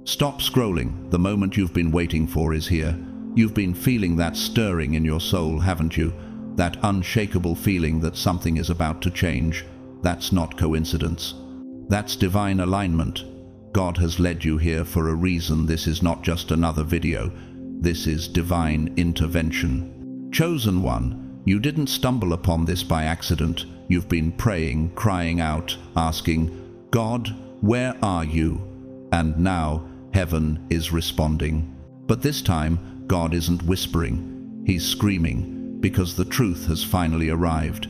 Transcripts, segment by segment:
Stop scrolling. The moment you've been waiting for is here. You've been feeling that stirring in your soul, haven't you? That unshakable feeling that something is about to change. That's not coincidence. That's divine alignment. God has led you here for a reason. This is not just another video. This is divine intervention. Chosen one, you didn't stumble upon this by accident. You've been praying, crying out, asking, God, where are you? And now heaven is responding. But this time, God isn't whispering. He's screaming, because the truth has finally arrived.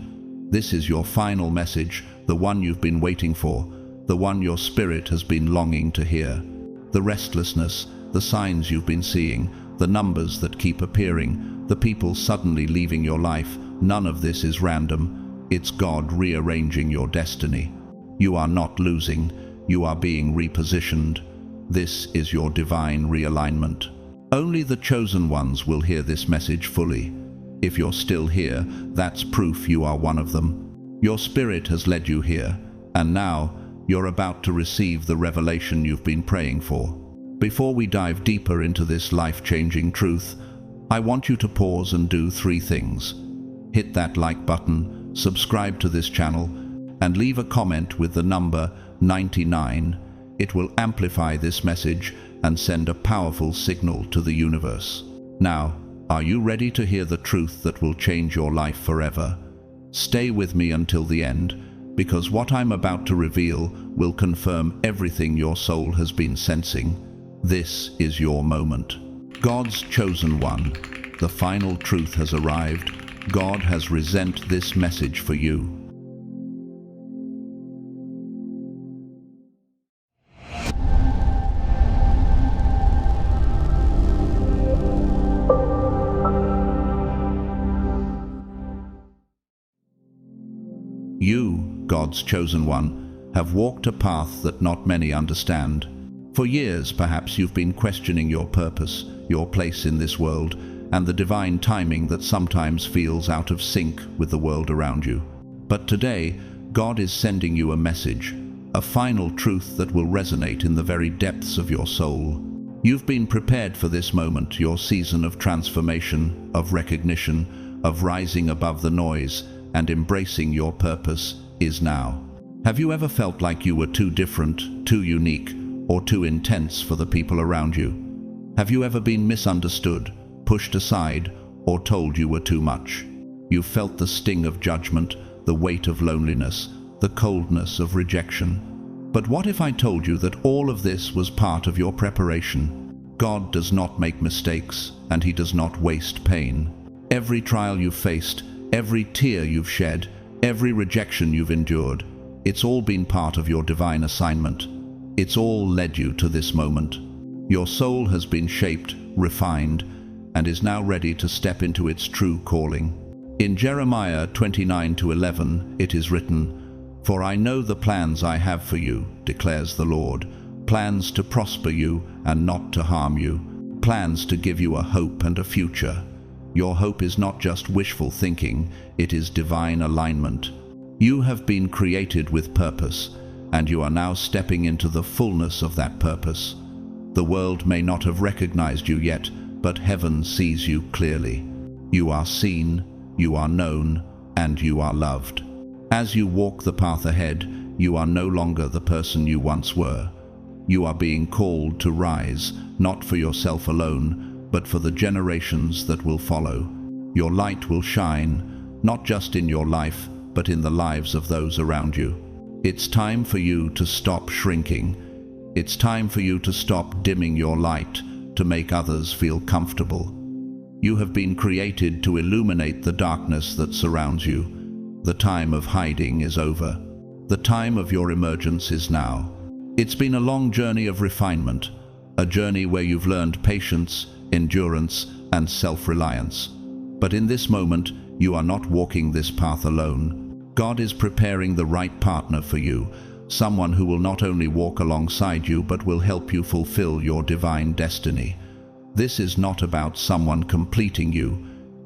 This is your final message, the one you've been waiting for, the one your spirit has been longing to hear. The restlessness, the signs you've been seeing, the numbers that keep appearing, the people suddenly leaving your life, none of this is random. It's God rearranging your destiny. You are not losing, you are being repositioned. This is your divine realignment. Only the chosen ones will hear this message fully. If you're still here, that's proof you are one of them. Your spirit has led you here, and now you're about to receive the revelation you've been praying for. Before we dive deeper into this life-changing truth, I want you to pause and do 3 things. Hit that like button, subscribe to this channel, and leave a comment with the number 99. It will amplify this message and send a powerful signal to the universe. Now, are you ready to hear the truth that will change your life forever? Stay with me until the end, because what I'm about to reveal will confirm everything your soul has been sensing. This is your moment. God's chosen one. The final truth has arrived. God has resent this message for you. You, God's chosen one, have walked a path that not many understand. For years, perhaps, you've been questioning your purpose, your place in this world, and the divine timing that sometimes feels out of sync with the world around you. But today, God is sending you a message, a final truth that will resonate in the very depths of your soul. You've been prepared for this moment, your season of transformation, of recognition, of rising above the noise, and embracing your purpose is now. Have you ever felt like you were too different, too unique, or too intense for the people around you? Have you ever been misunderstood, pushed aside, or told you were too much? You felt the sting of judgment, the weight of loneliness, the coldness of rejection. But what if I told you that all of this was part of your preparation? God does not make mistakes, and He does not waste pain. Every trial you've faced, every tear you've shed, every rejection you've endured, it's all been part of your divine assignment. It's all led you to this moment. Your soul has been shaped, refined, and is now ready to step into its true calling. In Jeremiah 29:11, it is written, "For I know the plans I have for you, declares the Lord, plans to prosper you and not to harm you, plans to give you a hope and a future." Your hope is not just wishful thinking, it is divine alignment. You have been created with purpose, and you are now stepping into the fullness of that purpose. The world may not have recognized you yet, but heaven sees you clearly. You are seen, you are known, and you are loved. As you walk the path ahead, you are no longer the person you once were. You are being called to rise, not for yourself alone, but for the generations that will follow. Your light will shine, not just in your life, but in the lives of those around you. It's time for you to stop shrinking. It's time for you to stop dimming your light, to make others feel comfortable. You have been created to illuminate the darkness that surrounds you. The time of hiding is over. The time of your emergence is now. It's been a long journey of refinement, a journey where you've learned patience, endurance, and self-reliance. But in this moment, you are not walking this path alone. God is preparing the right partner for you, someone who will not only walk alongside you, but will help you fulfill your divine destiny. This is not about someone completing you.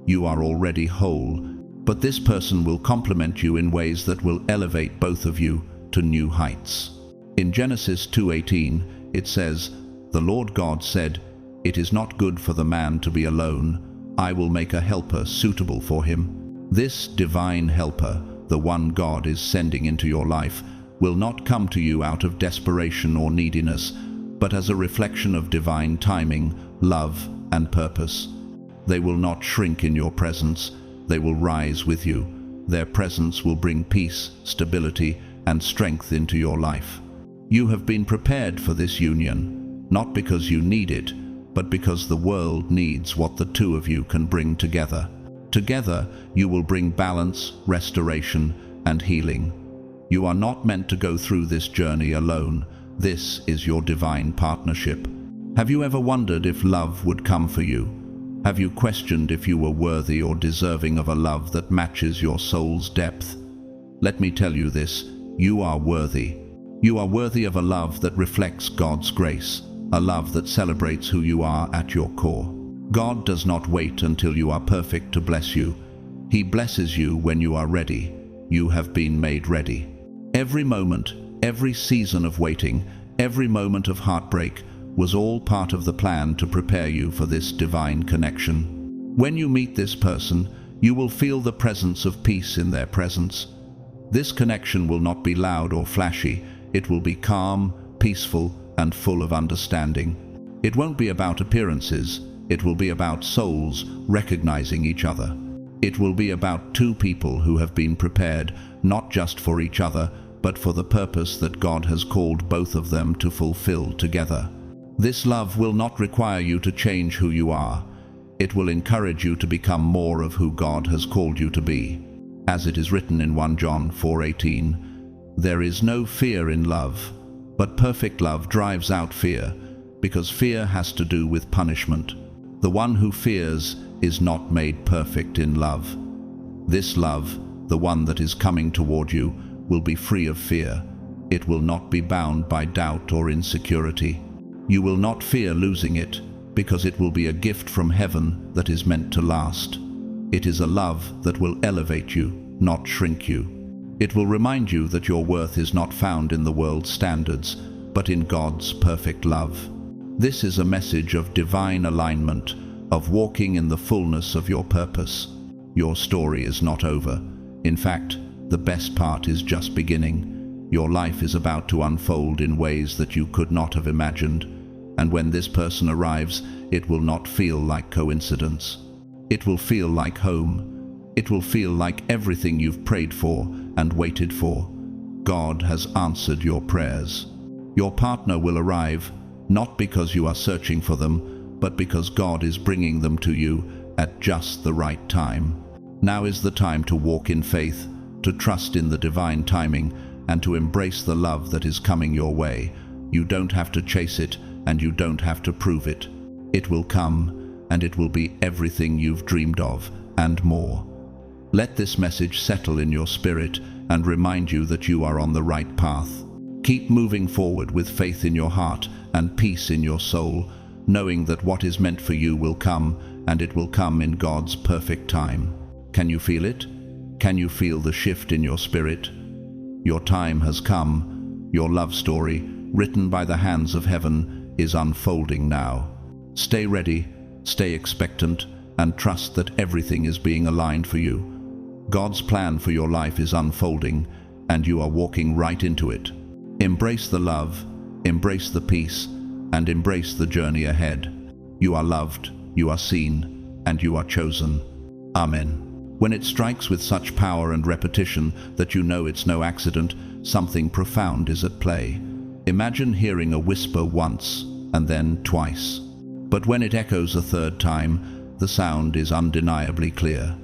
You are already whole, but this person will complement you in ways that will elevate both of you to new heights. In Genesis 2:18, it says, The Lord God said, "It is not good for the man to be alone. I will make a helper suitable for him." This divine helper, the one God is sending into your life, will not come to you out of desperation or neediness, but as a reflection of divine timing, love, and purpose. They will not shrink in your presence. They will rise with you. Their presence will bring peace, stability, and strength into your life. You have been prepared for this union, not because you need it, but because the world needs what the two of you can bring together. Together, you will bring balance, restoration, and healing. You are not meant to go through this journey alone. This is your divine partnership. Have you ever wondered if love would come for you? Have you questioned if you were worthy or deserving of a love that matches your soul's depth? Let me tell you this, you are worthy. You are worthy of a love that reflects God's grace, a love that celebrates who you are at your core. God does not wait until you are perfect to bless you. He blesses you when you are ready. You have been made ready. Every moment, every season of waiting, every moment of heartbreak was all part of the plan to prepare you for this divine connection. When you meet this person, you will feel the presence of peace in their presence. This connection will not be loud or flashy. It will be calm, peaceful, and full of understanding. It won't be about appearances. It will be about souls recognizing each other. It will be about two people who have been prepared, not just for each other, but for the purpose that God has called both of them to fulfill together. This love will not require you to change who you are. It will encourage you to become more of who God has called you to be. As it is written in 1 John 4:18, "There is no fear in love, but perfect love drives out fear, because fear has to do with punishment. The one who fears is not made perfect in love." This love, the one that is coming toward you, will be free of fear. It will not be bound by doubt or insecurity. You will not fear losing it, because it will be a gift from heaven that is meant to last. It is a love that will elevate you, not shrink you. It will remind you that your worth is not found in the world's standards, but in God's perfect love. This is a message of divine alignment, of walking in the fullness of your purpose. Your story is not over. In fact, the best part is just beginning. Your life is about to unfold in ways that you could not have imagined. And when this person arrives, it will not feel like coincidence. It will feel like home. It will feel like everything you've prayed for and waited for. God has answered your prayers. Your partner will arrive, not because you are searching for them, but because God is bringing them to you at just the right time. Now is the time to walk in faith, to trust in the divine timing, and to embrace the love that is coming your way. You don't have to chase it, and you don't have to prove it. It will come, and it will be everything you've dreamed of, and more. Let this message settle in your spirit and remind you that you are on the right path. Keep moving forward with faith in your heart and peace in your soul, knowing that what is meant for you will come, and it will come in God's perfect time. Can you feel it? Can you feel the shift in your spirit? Your time has come. Your love story, written by the hands of heaven, is unfolding now. Stay ready, stay expectant, and trust that everything is being aligned for you. God's plan for your life is unfolding, and you are walking right into it. Embrace the love, embrace the peace, and embrace the journey ahead. You are loved, you are seen, and you are chosen. Amen. When it strikes with such power and repetition that you know it's no accident, something profound is at play. Imagine hearing a whisper once, and then twice. But when it echoes a third time, the sound is undeniably clear.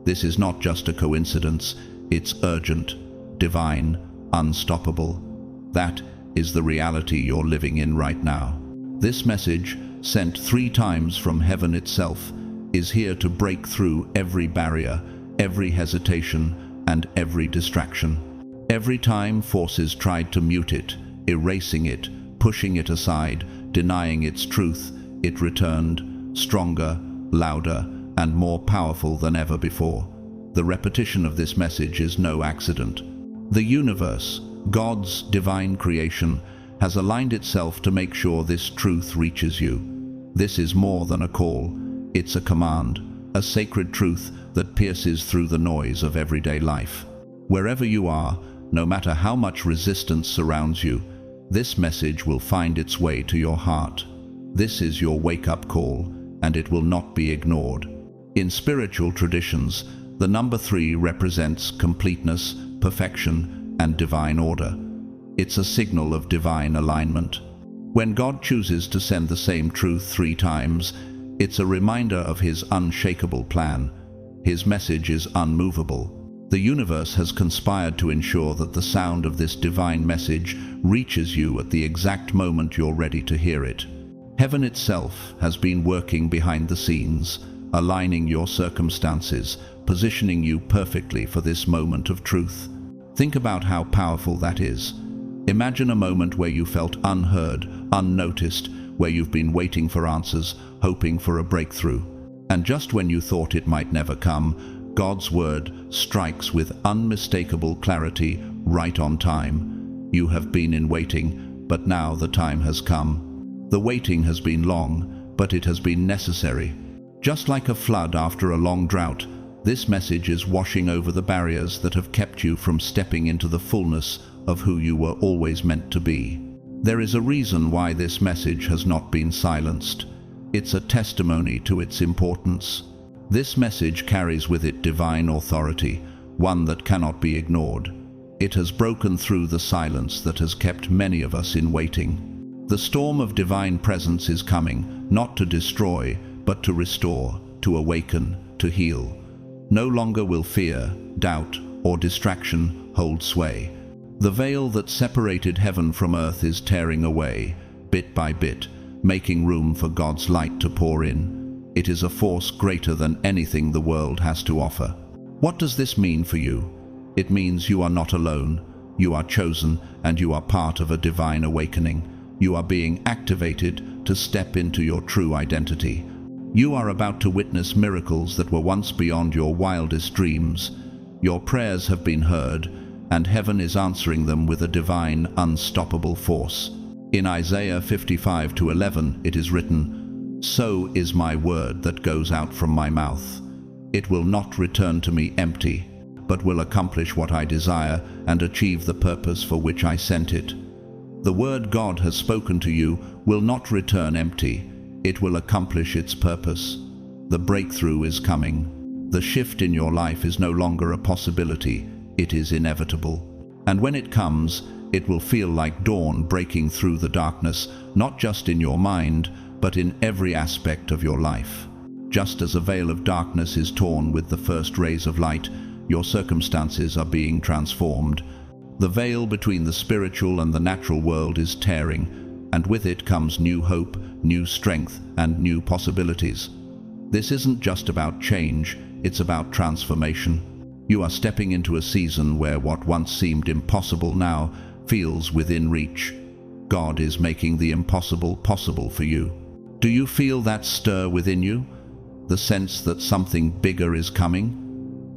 This is not just a coincidence, it's urgent, divine, unstoppable. That is the reality you're living in right now. This message, sent 3 times from heaven itself, is here to break through every barrier, every hesitation, and every distraction. Every time forces tried to mute it, erasing it, pushing it aside, denying its truth, it returned, stronger, louder, and more powerful than ever before. The repetition of this message is no accident. The universe, God's divine creation, has aligned itself to make sure this truth reaches you. This is more than a call. It's a command, a sacred truth that pierces through the noise of everyday life. Wherever you are, no matter how much resistance surrounds you, this message will find its way to your heart. This is your wake-up call, and it will not be ignored. In spiritual traditions, the number 3 represents completeness, perfection, and divine order. It's a signal of divine alignment. When God chooses to send the same truth 3 times, it's a reminder of His unshakable plan. His message is unmovable. The universe has conspired to ensure that the sound of this divine message reaches you at the exact moment you're ready to hear it. Heaven itself has been working behind the scenes, aligning your circumstances, positioning you perfectly for this moment of truth. Think about how powerful that is. Imagine a moment where you felt unheard, unnoticed, where you've been waiting for answers, hoping for a breakthrough. And just when you thought it might never come, God's word strikes with unmistakable clarity, right on time. You have been in waiting, but now the time has come. The waiting has been long, but it has been necessary. Just like a flood after a long drought, this message is washing over the barriers that have kept you from stepping into the fullness of who you were always meant to be. There is a reason why this message has not been silenced. It's a testimony to its importance. This message carries with it divine authority, one that cannot be ignored. It has broken through the silence that has kept many of us in waiting. The storm of divine presence is coming, not to destroy, but to restore, to awaken, to heal. No longer will fear, doubt, or distraction hold sway. The veil that separated heaven from earth is tearing away, bit by bit, making room for God's light to pour in. It is a force greater than anything the world has to offer. What does this mean for you? It means you are not alone, you are chosen, and you are part of a divine awakening. You are being activated to step into your true identity. You are about to witness miracles that were once beyond your wildest dreams. Your prayers have been heard, and heaven is answering them with a divine, unstoppable force. In Isaiah 55:11, it is written, "So is my word that goes out from my mouth. It will not return to me empty, but will accomplish what I desire and achieve the purpose for which I sent it." The word God has spoken to you will not return empty. It will accomplish its purpose. The breakthrough is coming. The shift in your life is no longer a possibility. It is inevitable. And when it comes, it will feel like dawn breaking through the darkness, not just in your mind, but in every aspect of your life. Just as a veil of darkness is torn with the first rays of light, your circumstances are being transformed. The veil between the spiritual and the natural world is tearing, and with it comes new hope, new strength, and new possibilities. This isn't just about change, it's about transformation. You are stepping into a season where what once seemed impossible now feels within reach. God is making the impossible possible for you. Do you feel that stir within you? The sense that something bigger is coming?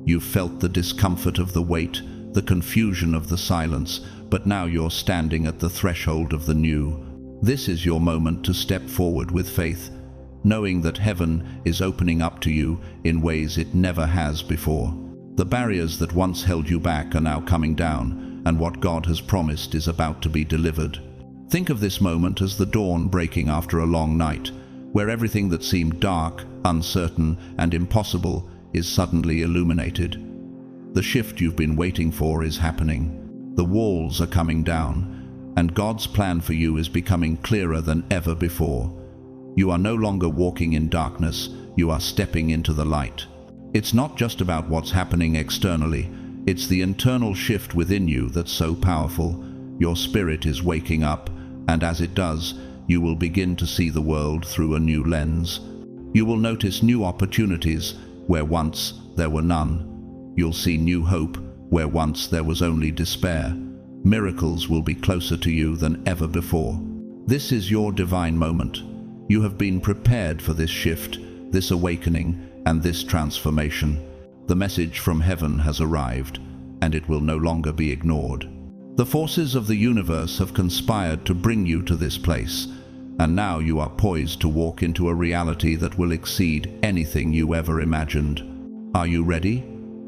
You've felt the discomfort of the wait, the confusion of the silence, but now you're standing at the threshold of the new. This is your moment to step forward with faith, knowing that heaven is opening up to you in ways it never has before. The barriers that once held you back are now coming down, and what God has promised is about to be delivered. Think of this moment as the dawn breaking after a long night, where everything that seemed dark, uncertain, and impossible is suddenly illuminated. The shift you've been waiting for is happening. The walls are coming down, and God's plan for you is becoming clearer than ever before. You are no longer walking in darkness, you are stepping into the light. It's not just about what's happening externally, it's the internal shift within you that's so powerful. Your spirit is waking up, and as it does, you will begin to see the world through a new lens. You will notice new opportunities where once there were none. You'll see new hope where once there was only despair. Miracles will be closer to you than ever before. This is your divine moment. You have been prepared for this shift, this awakening, and this transformation. The message from heaven has arrived, and it will no longer be ignored. The forces of the universe have conspired to bring you to this place, and now you are poised to walk into a reality that will exceed anything you ever imagined. Are you ready?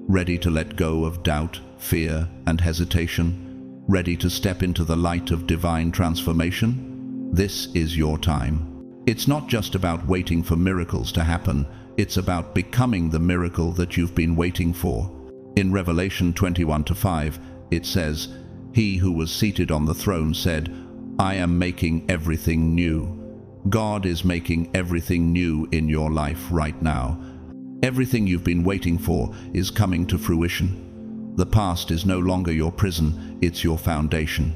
Ready to let go of doubt, fear, and hesitation? Ready to step into the light of divine transformation? This is your time. It's not just about waiting for miracles to happen, it's about becoming the miracle that you've been waiting for. In Revelation 21:5, it says, "He who was seated on the throne said, 'I am making everything new.'" God is making everything new in your life right now. Everything you've been waiting for is coming to fruition. The past is no longer your prison, it's your foundation.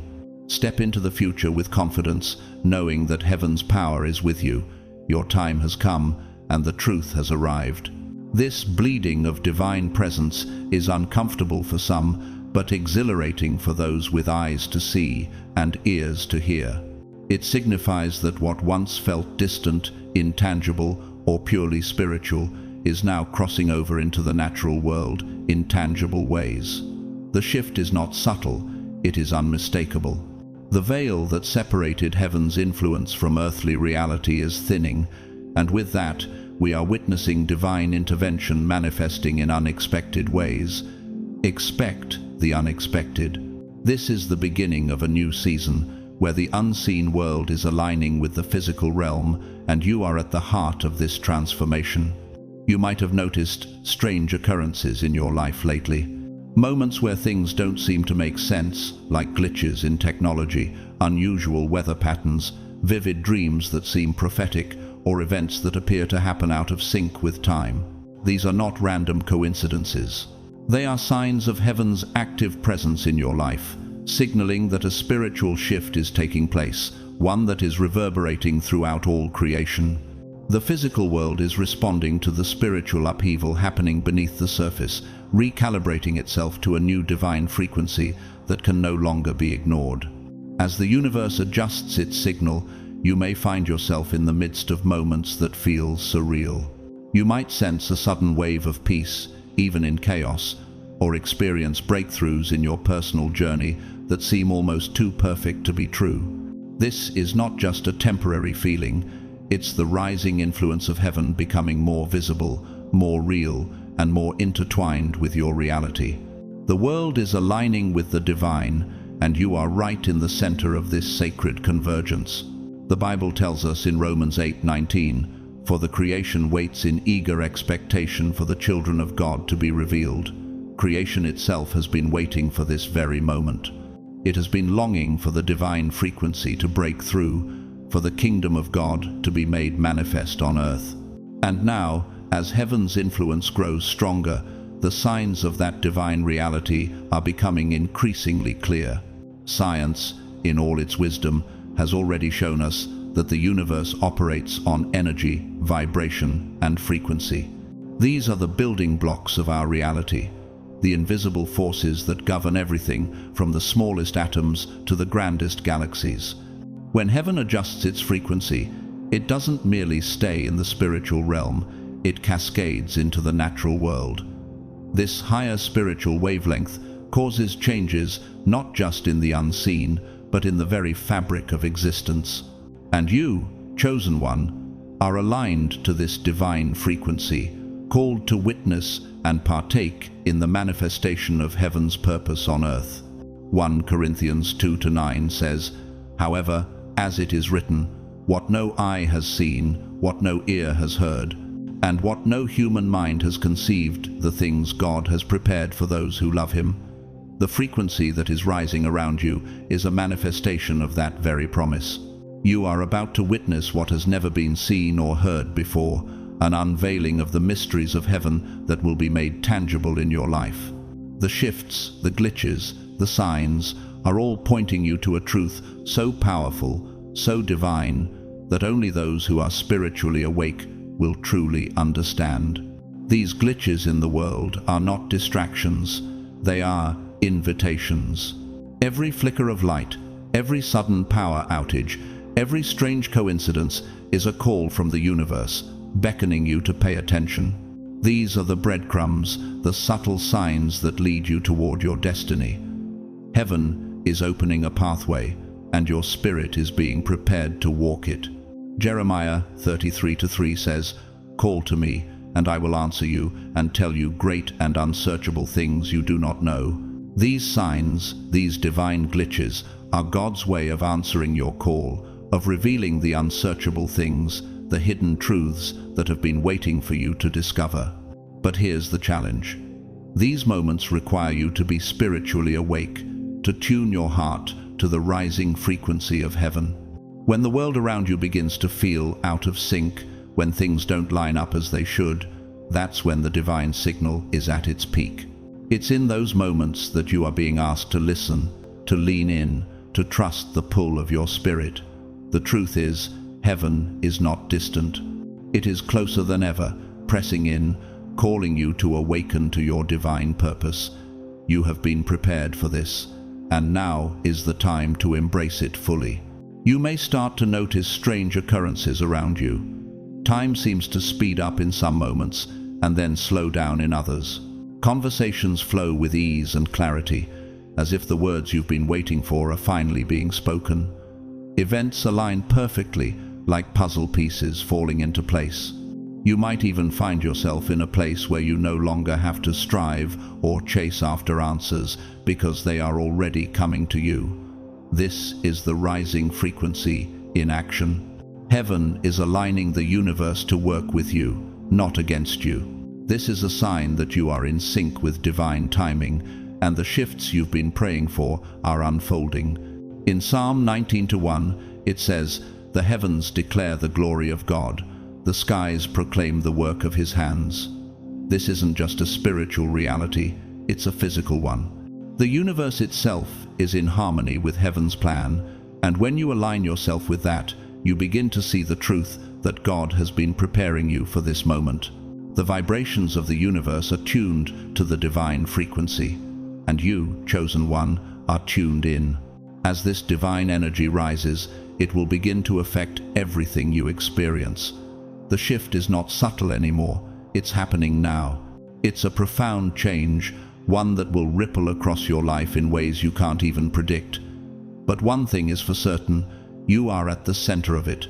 Step into the future with confidence, knowing that heaven's power is with you. Your time has come, and the truth has arrived. This bleeding of divine presence is uncomfortable for some, but exhilarating for those with eyes to see and ears to hear. It signifies that what once felt distant, intangible, or purely spiritual is now crossing over into the natural world in tangible ways. The shift is not subtle, it is unmistakable. The veil that separated heaven's influence from earthly reality is thinning, and with that, we are witnessing divine intervention manifesting in unexpected ways. Expect the unexpected. This is the beginning of a new season, where the unseen world is aligning with the physical realm, and you are at the heart of this transformation. You might have noticed strange occurrences in your life lately. Moments where things don't seem to make sense, like glitches in technology, unusual weather patterns, vivid dreams that seem prophetic, or events that appear to happen out of sync with time. These are not random coincidences. They are signs of heaven's active presence in your life, signaling that a spiritual shift is taking place, one that is reverberating throughout all creation. The physical world is responding to the spiritual upheaval happening beneath the surface, recalibrating itself to a new divine frequency that can no longer be ignored. As the universe adjusts its signal, you may find yourself in the midst of moments that feel surreal. You might sense a sudden wave of peace, even in chaos, or experience breakthroughs in your personal journey that seem almost too perfect to be true. This is not just a temporary feeling, it's the rising influence of heaven becoming more visible, more real, and more intertwined with your reality. The world is aligning with the divine, and you are right in the center of this sacred convergence. The Bible tells us in Romans 8:19, "For the creation waits in eager expectation for the children of God to be revealed." Creation itself has been waiting for this very moment. It has been longing for the divine frequency to break through, for the kingdom of God to be made manifest on earth. And now, as heaven's influence grows stronger, the signs of that divine reality are becoming increasingly clear. Science, in all its wisdom, has already shown us that the universe operates on energy, vibration, and frequency. These are the building blocks of our reality, the invisible forces that govern everything from the smallest atoms to the grandest galaxies. When heaven adjusts its frequency, it doesn't merely stay in the spiritual realm, it cascades into the natural world. This higher spiritual wavelength causes changes not just in the unseen, but in the very fabric of existence. And you, chosen one, are aligned to this divine frequency, called to witness and partake in the manifestation of heaven's purpose on earth. 1 Corinthians 2-9 says, "However, as it is written, what no eye has seen, what no ear has heard, and what no human mind has conceived, the things God has prepared for those who love him." The frequency that is rising around you is a manifestation of that very promise. You are about to witness what has never been seen or heard before, an unveiling of the mysteries of heaven that will be made tangible in your life. The shifts, the glitches, the signs are all pointing you to a truth so powerful, so divine, that only those who are spiritually awake will truly understand. These glitches in the world are not distractions, they are invitations. Every flicker of light, every sudden power outage, every strange coincidence is a call from the universe, beckoning you to pay attention. These are the breadcrumbs, the subtle signs that lead you toward your destiny. Heaven is opening a pathway, and your spirit is being prepared to walk it. Jeremiah 33:3 says, "Call to me, and I will answer you, and tell you great and unsearchable things you do not know." These signs, these divine glitches, are God's way of answering your call, of revealing the unsearchable things, the hidden truths that have been waiting for you to discover. But here's the challenge. These moments require you to be spiritually awake, to tune your heart to the rising frequency of heaven. When the world around you begins to feel out of sync, when things don't line up as they should, that's when the divine signal is at its peak. It's in those moments that you are being asked to listen, to lean in, to trust the pull of your spirit. The truth is, heaven is not distant. It is closer than ever, pressing in, calling you to awaken to your divine purpose. You have been prepared for this, and now is the time to embrace it fully. You may start to notice strange occurrences around you. Time seems to speed up in some moments, and then slow down in others. Conversations flow with ease and clarity, as if the words you've been waiting for are finally being spoken. Events align perfectly, like puzzle pieces falling into place. You might even find yourself in a place where you no longer have to strive or chase after answers, because they are already coming to you. This is the rising frequency in action. Heaven is aligning the universe to work with you, not against you. This is a sign that you are in sync with divine timing, and the shifts you've been praying for are unfolding. In Psalm 19:1, it says, "The heavens declare the glory of God. The skies proclaim the work of his hands." This isn't just a spiritual reality, it's a physical one. The universe itself is in harmony with heaven's plan, and when you align yourself with that, you begin to see the truth that God has been preparing you for this moment. The vibrations of the universe are tuned to the divine frequency, and you, chosen one, are tuned in. As this divine energy rises, it will begin to affect everything you experience. The shift is not subtle anymore, it's happening now. It's a profound change, one that will ripple across your life in ways you can't even predict. But one thing is for certain, you are at the center of it,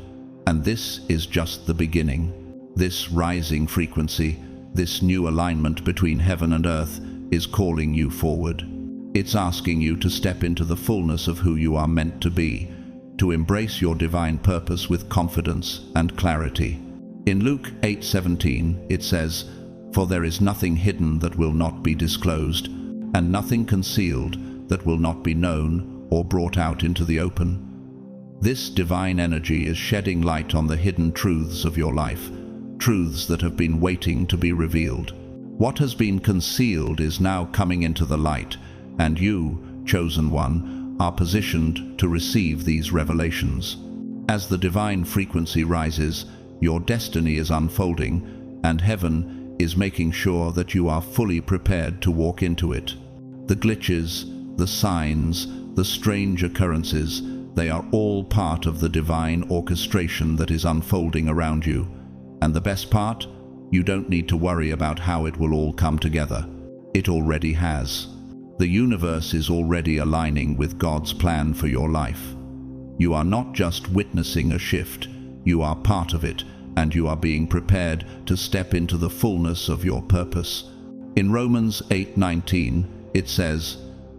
and this is just the beginning. This rising frequency, this new alignment between heaven and earth, is calling you forward. It's asking you to step into the fullness of who you are meant to be, to embrace your divine purpose with confidence and clarity. In Luke 8:17, it says, "For there is nothing hidden that will not be disclosed, and nothing concealed that will not be known or brought out into the open." This divine energy is shedding light on the hidden truths of your life, truths that have been waiting to be revealed. What has been concealed is now coming into the light, and you, chosen one, are positioned to receive these revelations. As the divine frequency rises, your destiny is unfolding, and heaven is making sure that you are fully prepared to walk into it. The glitches, the signs, the strange occurrences, they are all part of the divine orchestration that is unfolding around you. And the best part? You don't need to worry about how it will all come together. It already has. The universe is already aligning with God's plan for your life. You are not just witnessing a shift, you are part of it, and you are being prepared to step into the fullness of your purpose. In Romans 8:19, it says,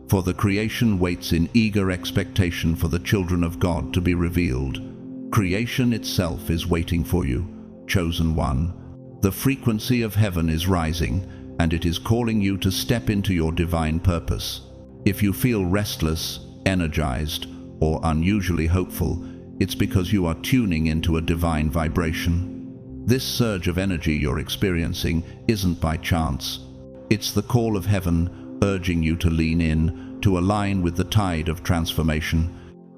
"For the creation waits in eager expectation for the children of God to be revealed." Creation itself is waiting for you, chosen one. The frequency of heaven is rising, and it is calling you to step into your divine purpose. If you feel restless, energized, or unusually hopeful, it's because you are tuning into a divine vibration. This surge of energy you're experiencing isn't by chance. It's the call of heaven urging you to lean in, to align with the tide of transformation.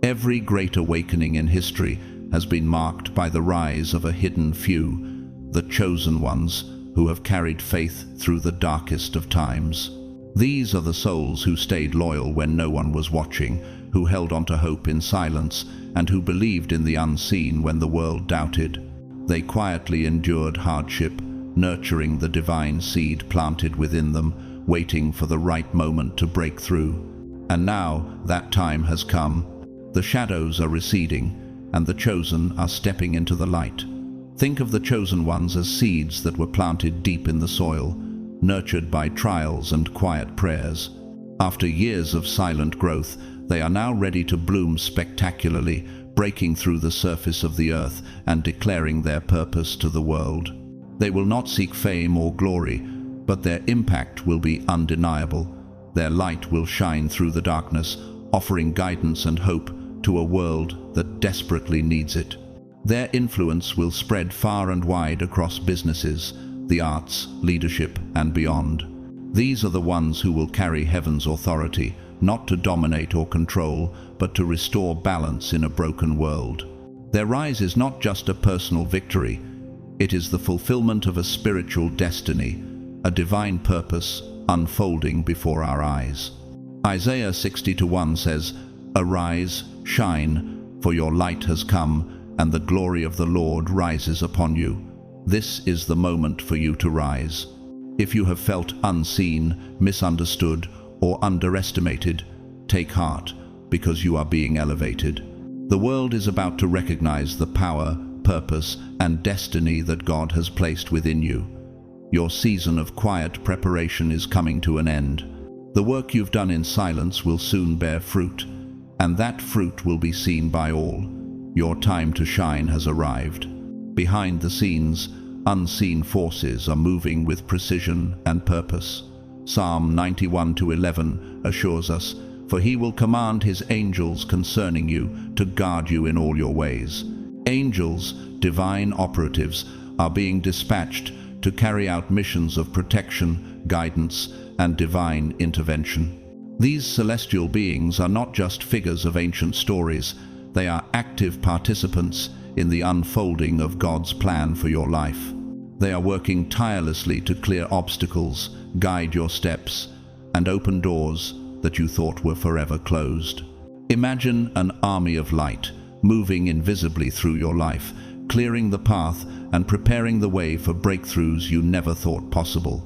Every great awakening in history has been marked by the rise of a hidden few, the chosen ones, who have carried faith through the darkest of times. These are the souls who stayed loyal when no one was watching, who held on to hope in silence, and who believed in the unseen when the world doubted. They quietly endured hardship, nurturing the divine seed planted within them, waiting for the right moment to break through. And now that time has come. The shadows are receding, and the chosen are stepping into the light. Think of the chosen ones as seeds that were planted deep in the soil, nurtured by trials and quiet prayers. After years of silent growth, they are now ready to bloom spectacularly, breaking through the surface of the earth and declaring their purpose to the world. They will not seek fame or glory, but their impact will be undeniable. Their light will shine through the darkness, offering guidance and hope to a world that desperately needs it. Their influence will spread far and wide across businesses, the arts, leadership, and beyond. These are the ones who will carry heaven's authority, not to dominate or control, but to restore balance in a broken world. Their rise is not just a personal victory. It is the fulfillment of a spiritual destiny, a divine purpose unfolding before our eyes. Isaiah 60:1 says, "Arise, shine, for your light has come, and the glory of the Lord rises upon you." This is the moment for you to rise. If you have felt unseen, misunderstood, or underestimated, take heart, because you are being elevated. The world is about to recognize the power, purpose, and destiny that God has placed within you. Your season of quiet preparation is coming to an end. The work you've done in silence will soon bear fruit, and that fruit will be seen by all. Your time to shine has arrived. Behind the scenes, unseen forces are moving with precision and purpose. Psalm 91:11 assures us, "For he will command his angels concerning you to guard you in all your ways." Angels, divine operatives, are being dispatched to carry out missions of protection, guidance, and divine intervention. These celestial beings are not just figures of ancient stories. They are active participants in the unfolding of God's plan for your life. They are working tirelessly to clear obstacles, guide your steps, and open doors that you thought were forever closed. Imagine an army of light moving invisibly through your life, clearing the path and preparing the way for breakthroughs you never thought possible.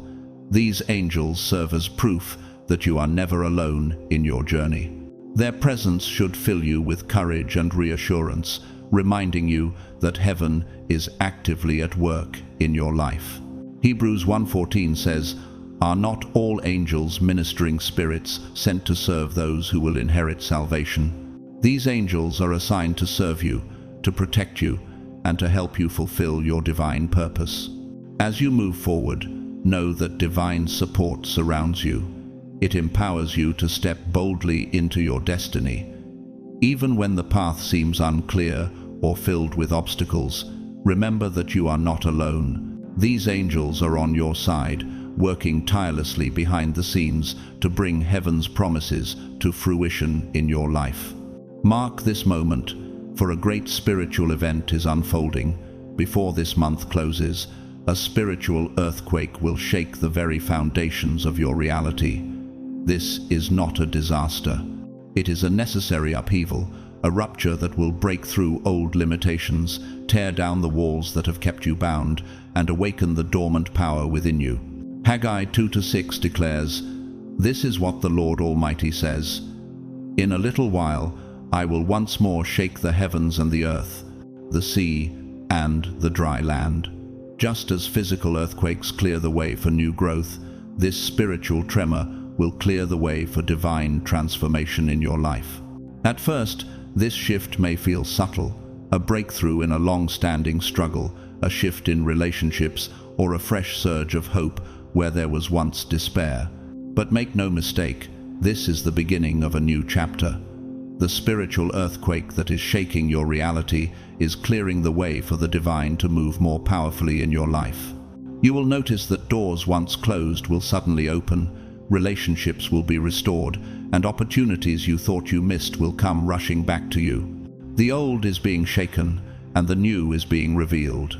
These angels serve as proof that you are never alone in your journey. Their presence should fill you with courage and reassurance, reminding you that heaven is actively at work in your life. Hebrews 1:14 says, "Are not all angels ministering spirits sent to serve those who will inherit salvation?" These angels are assigned to serve you, to protect you, and to help you fulfill your divine purpose. As you move forward, know that divine support surrounds you. It empowers you to step boldly into your destiny. Even when the path seems unclear or filled with obstacles, remember that you are not alone. These angels are on your side, working tirelessly behind the scenes to bring heaven's promises to fruition in your life. Mark this moment, for a great spiritual event is unfolding. Before this month closes, a spiritual earthquake will shake the very foundations of your reality. This is not a disaster. It is a necessary upheaval, a rupture that will break through old limitations, tear down the walls that have kept you bound, and awaken the dormant power within you. Haggai 2:6 declares, "This is what the Lord Almighty says. In a little while I will once more shake the heavens and the earth, the sea and the dry land." Just as physical earthquakes clear the way for new growth, this spiritual tremor will clear the way for divine transformation in your life. At first, this shift may feel subtle, a breakthrough in a long-standing struggle, a shift in relationships, or a fresh surge of hope where there was once despair. But make no mistake, this is the beginning of a new chapter. The spiritual earthquake that is shaking your reality is clearing the way for the divine to move more powerfully in your life. You will notice that doors once closed will suddenly open, relationships will be restored, and opportunities you thought you missed will come rushing back to you. The old is being shaken, and the new is being revealed.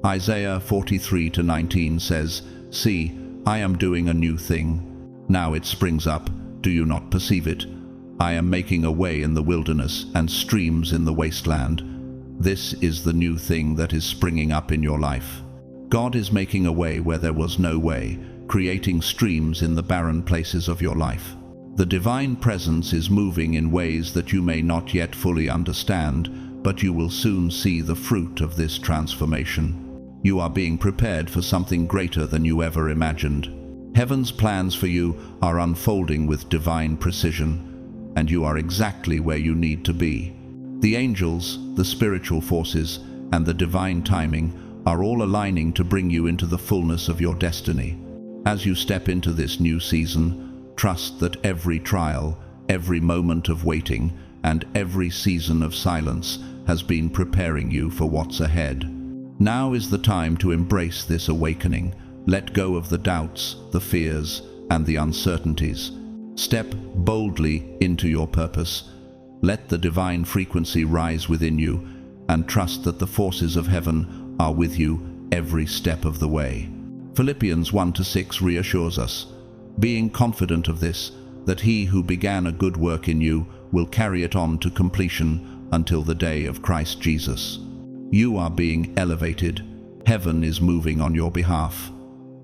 Isaiah 43:19 says, "See, I am doing a new thing. Now it springs up. Do you not perceive it? I am making a way in the wilderness and streams in the wasteland." This is the new thing that is springing up in your life. God is making a way where there was no way, creating streams in the barren places of your life. The divine presence is moving in ways that you may not yet fully understand, but you will soon see the fruit of this transformation. You are being prepared for something greater than you ever imagined. Heaven's plans for you are unfolding with divine precision, and you are exactly where you need to be. The angels, the spiritual forces, and the divine timing are all aligning to bring you into the fullness of your destiny. As you step into this new season, trust that every trial, every moment of waiting, and every season of silence has been preparing you for what's ahead. Now is the time to embrace this awakening. Let go of the doubts, the fears, and the uncertainties. Step boldly into your purpose. Let the divine frequency rise within you, and trust that the forces of heaven are with you every step of the way. Philippians 1-6 reassures us, being confident of this, that he who began a good work in you will carry it on to completion until the day of Christ Jesus. You are being elevated. Heaven is moving on your behalf.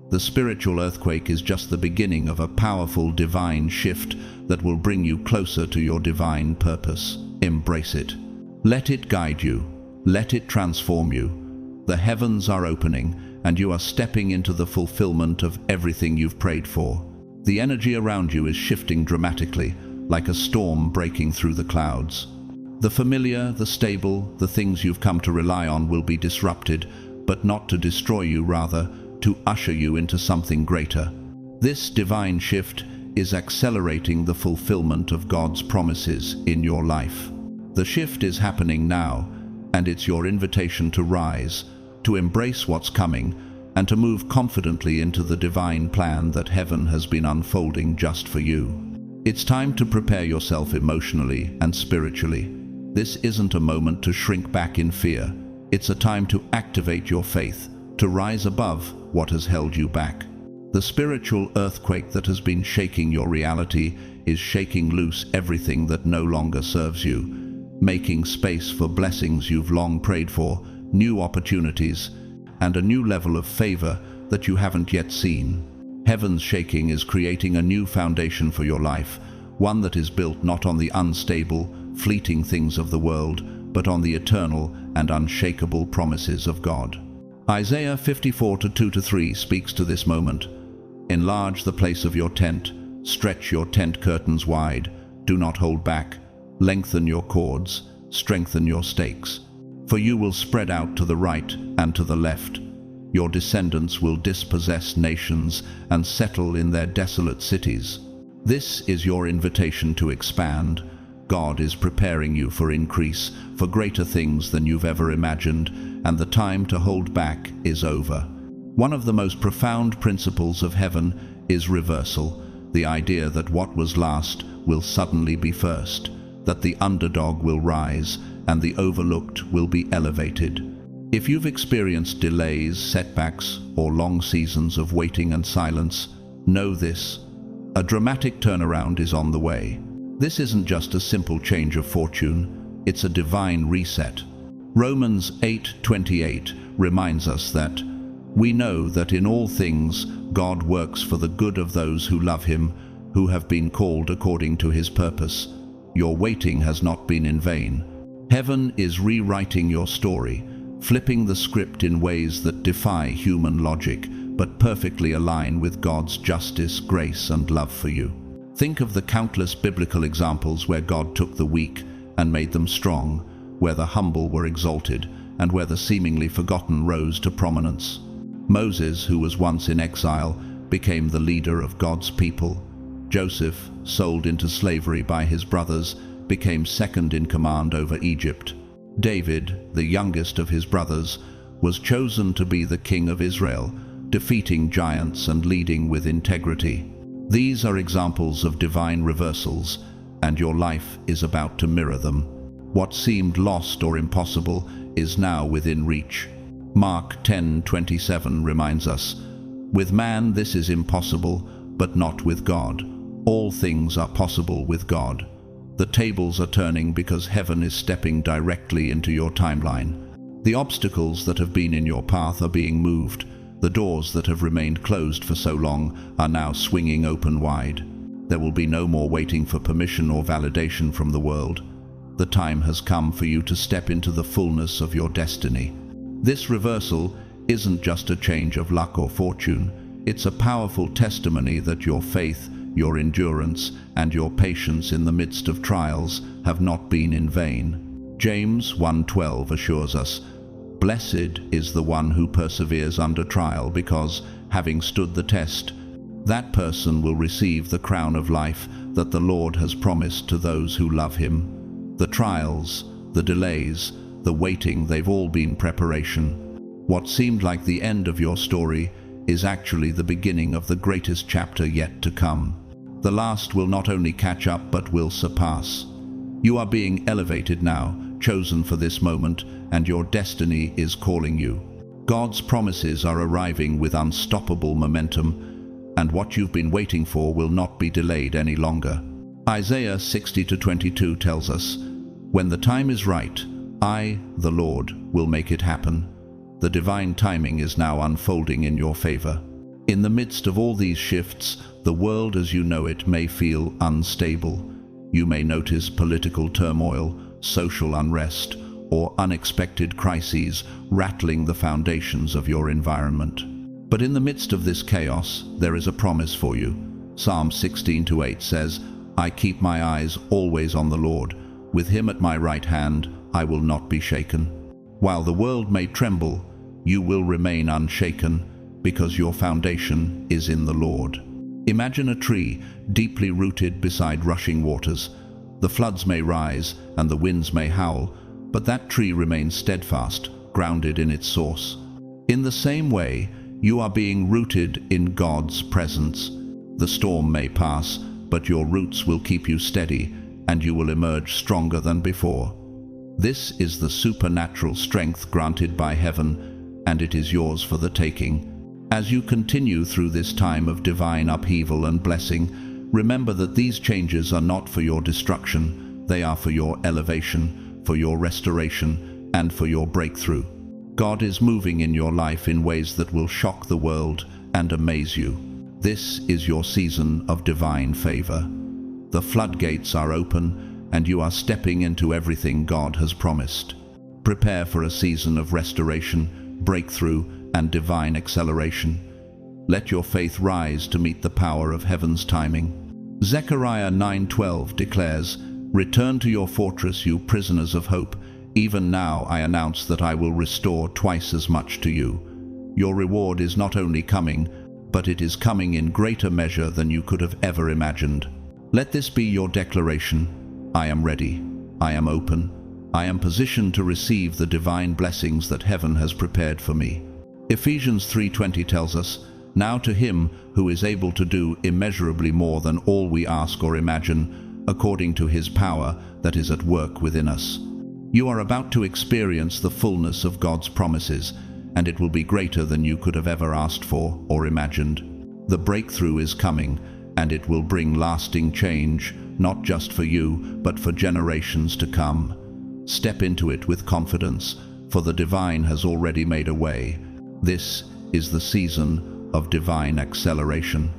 The spiritual earthquake is just the beginning of a powerful divine shift that will bring you closer to your divine purpose. Embrace it. Let it guide you. Let it transform you. The heavens are opening, and you are stepping into the fulfillment of everything you've prayed for. The energy around you is shifting dramatically, like a storm breaking through the clouds. The familiar, the stable, the things you've come to rely on will be disrupted, but not to destroy you, rather, to usher you into something greater. This divine shift is accelerating the fulfillment of God's promises in your life. The shift is happening now, and it's your invitation to rise, to embrace what's coming, and to move confidently into the divine plan that heaven has been unfolding just for you. It's time to prepare yourself emotionally and spiritually. This isn't a moment to shrink back in fear. It's a time to activate your faith, to rise above what has held you back. The spiritual earthquake that has been shaking your reality is shaking loose everything that no longer serves you, making space for blessings you've long prayed for, new opportunities, and a new level of favor that you haven't yet seen. Heaven's shaking is creating a new foundation for your life, one that is built not on the unstable, fleeting things of the world, but on the eternal and unshakable promises of God. Isaiah 54:2-3 speaks to this moment. Enlarge the place of your tent, stretch your tent curtains wide, do not hold back, lengthen your cords, strengthen your stakes. For you will spread out to the right and to the left. Your descendants will dispossess nations and settle in their desolate cities. This is your invitation to expand. God is preparing you for increase, for greater things than you've ever imagined, and the time to hold back is over. One of the most profound principles of heaven is reversal, the idea that what was last will suddenly be first, that the underdog will rise and the overlooked will be elevated. If you've experienced delays, setbacks, or long seasons of waiting and silence, know this: a dramatic turnaround is on the way. This isn't just a simple change of fortune, it's a divine reset. Romans 8:28 reminds us that we know that in all things God works for the good of those who love him, who have been called according to his purpose. Your waiting has not been in vain. Heaven is rewriting your story, flipping the script in ways that defy human logic, but perfectly align with God's justice, grace, and love for you. Think of the countless biblical examples where God took the weak and made them strong, where the humble were exalted, and where the seemingly forgotten rose to prominence. Moses, who was once in exile, became the leader of God's people. Joseph, sold into slavery by his brothers, became second in command over Egypt. David, the youngest of his brothers, was chosen to be the king of Israel, defeating giants and leading with integrity. These are examples of divine reversals, and your life is about to mirror them. What seemed lost or impossible is now within reach. Mark 10:27 reminds us, "With man this is impossible, but not with God. All things are possible with God." The tables are turning because heaven is stepping directly into your timeline. The obstacles that have been in your path are being moved. The doors that have remained closed for so long are now swinging open wide. There will be no more waiting for permission or validation from the world. The time has come for you to step into the fullness of your destiny. This reversal isn't just a change of luck or fortune. It's a powerful testimony that your faith, your endurance, and your patience in the midst of trials have not been in vain. James 1:12 assures us, "Blessed is the one who perseveres under trial, because, having stood the test, that person will receive the crown of life that the Lord has promised to those who love him." The trials, the delays, the waiting, they've all been preparation. What seemed like the end of your story is actually the beginning of the greatest chapter yet to come. The last will not only catch up but will surpass. You are being elevated now, chosen for this moment, and your destiny is calling you. God's promises are arriving with unstoppable momentum, and what you've been waiting for will not be delayed any longer. Isaiah 60:22 tells us, "When the time is right, I, the Lord, will make it happen." The divine timing is now unfolding in your favor. In the midst of all these shifts, the world as you know it may feel unstable. You may notice political turmoil, social unrest, or unexpected crises rattling the foundations of your environment. But in the midst of this chaos, there is a promise for you. Psalm 16:8 says, "I keep my eyes always on the Lord. With him at my right hand, I will not be shaken." While the world may tremble, you will remain unshaken, because your foundation is in the Lord. Imagine a tree deeply rooted beside rushing waters. The floods may rise and the winds may howl, but that tree remains steadfast, grounded in its source. In the same way, you are being rooted in God's presence. The storm may pass, but your roots will keep you steady, and you will emerge stronger than before. This is the supernatural strength granted by heaven, and it is yours for the taking. As you continue through this time of divine upheaval and blessing, remember that these changes are not for your destruction. They are for your elevation, for your restoration, and for your breakthrough. God is moving in your life in ways that will shock the world and amaze you. This is your season of divine favor. The floodgates are open, and you are stepping into everything God has promised. Prepare for a season of restoration, breakthrough, and divine acceleration. Let your faith rise to meet the power of heaven's timing. Zechariah 9:12 declares, "Return to your fortress, you prisoners of hope. Even now I announce that I will restore twice as much to you." Your reward is not only coming, but it is coming in greater measure than you could have ever imagined. Let this be your declaration. I am ready. I am open. I am positioned to receive the divine blessings that heaven has prepared for me. Ephesians 3:20 tells us, "Now to him who is able to do immeasurably more than all we ask or imagine, according to his power that is at work within us." You are about to experience the fullness of God's promises, and it will be greater than you could have ever asked for or imagined. The breakthrough is coming, and it will bring lasting change, not just for you, but for generations to come. Step into it with confidence, for the divine has already made a way. This is the season of divine acceleration.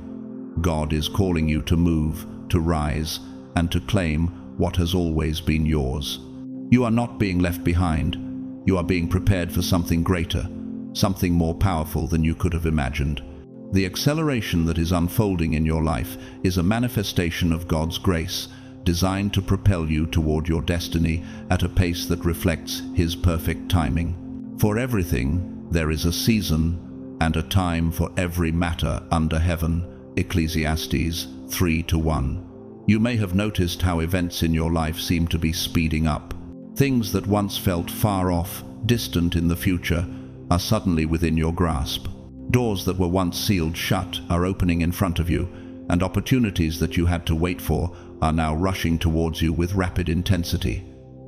God is calling you to move, to rise, and to claim what has always been yours. You are not being left behind. You are being prepared for something greater, something more powerful than you could have imagined. The acceleration that is unfolding in your life is a manifestation of God's grace, designed to propel you toward your destiny at a pace that reflects His perfect timing. For everything, there is a season and a time for every matter under heaven. Ecclesiastes 3:1. You may have noticed how events in your life seem to be speeding up. Things that once felt far off, distant in the future, are suddenly within your grasp. Doors that were once sealed shut are opening in front of you, and opportunities that you had to wait for are now rushing towards you with rapid intensity.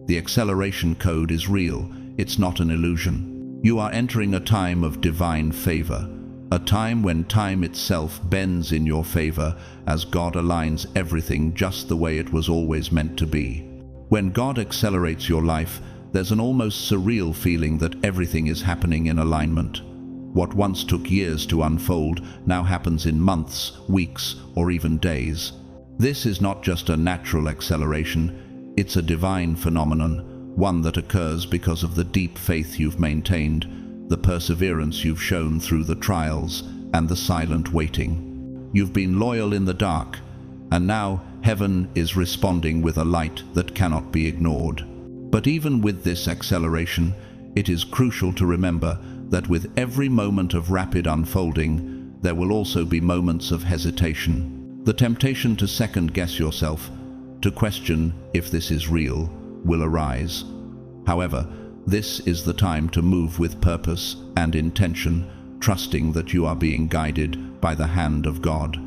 The acceleration code is real, it's not an illusion. You are entering a time of divine favor, a time when time itself bends in your favor as God aligns everything just the way it was always meant to be. When God accelerates your life, there's an almost surreal feeling that everything is happening in alignment. What once took years to unfold now happens in months, weeks, or even days. This is not just a natural acceleration, it's a divine phenomenon, one that occurs because of the deep faith you've maintained, the perseverance you've shown through the trials, and the silent waiting. You've been loyal in the dark, and now heaven is responding with a light that cannot be ignored. But even with this acceleration, it is crucial to remember that with every moment of rapid unfolding, there will also be moments of hesitation. The temptation to second-guess yourself, to question if this is real, will arise. However, this is the time to move with purpose and intention, trusting that you are being guided by the hand of God.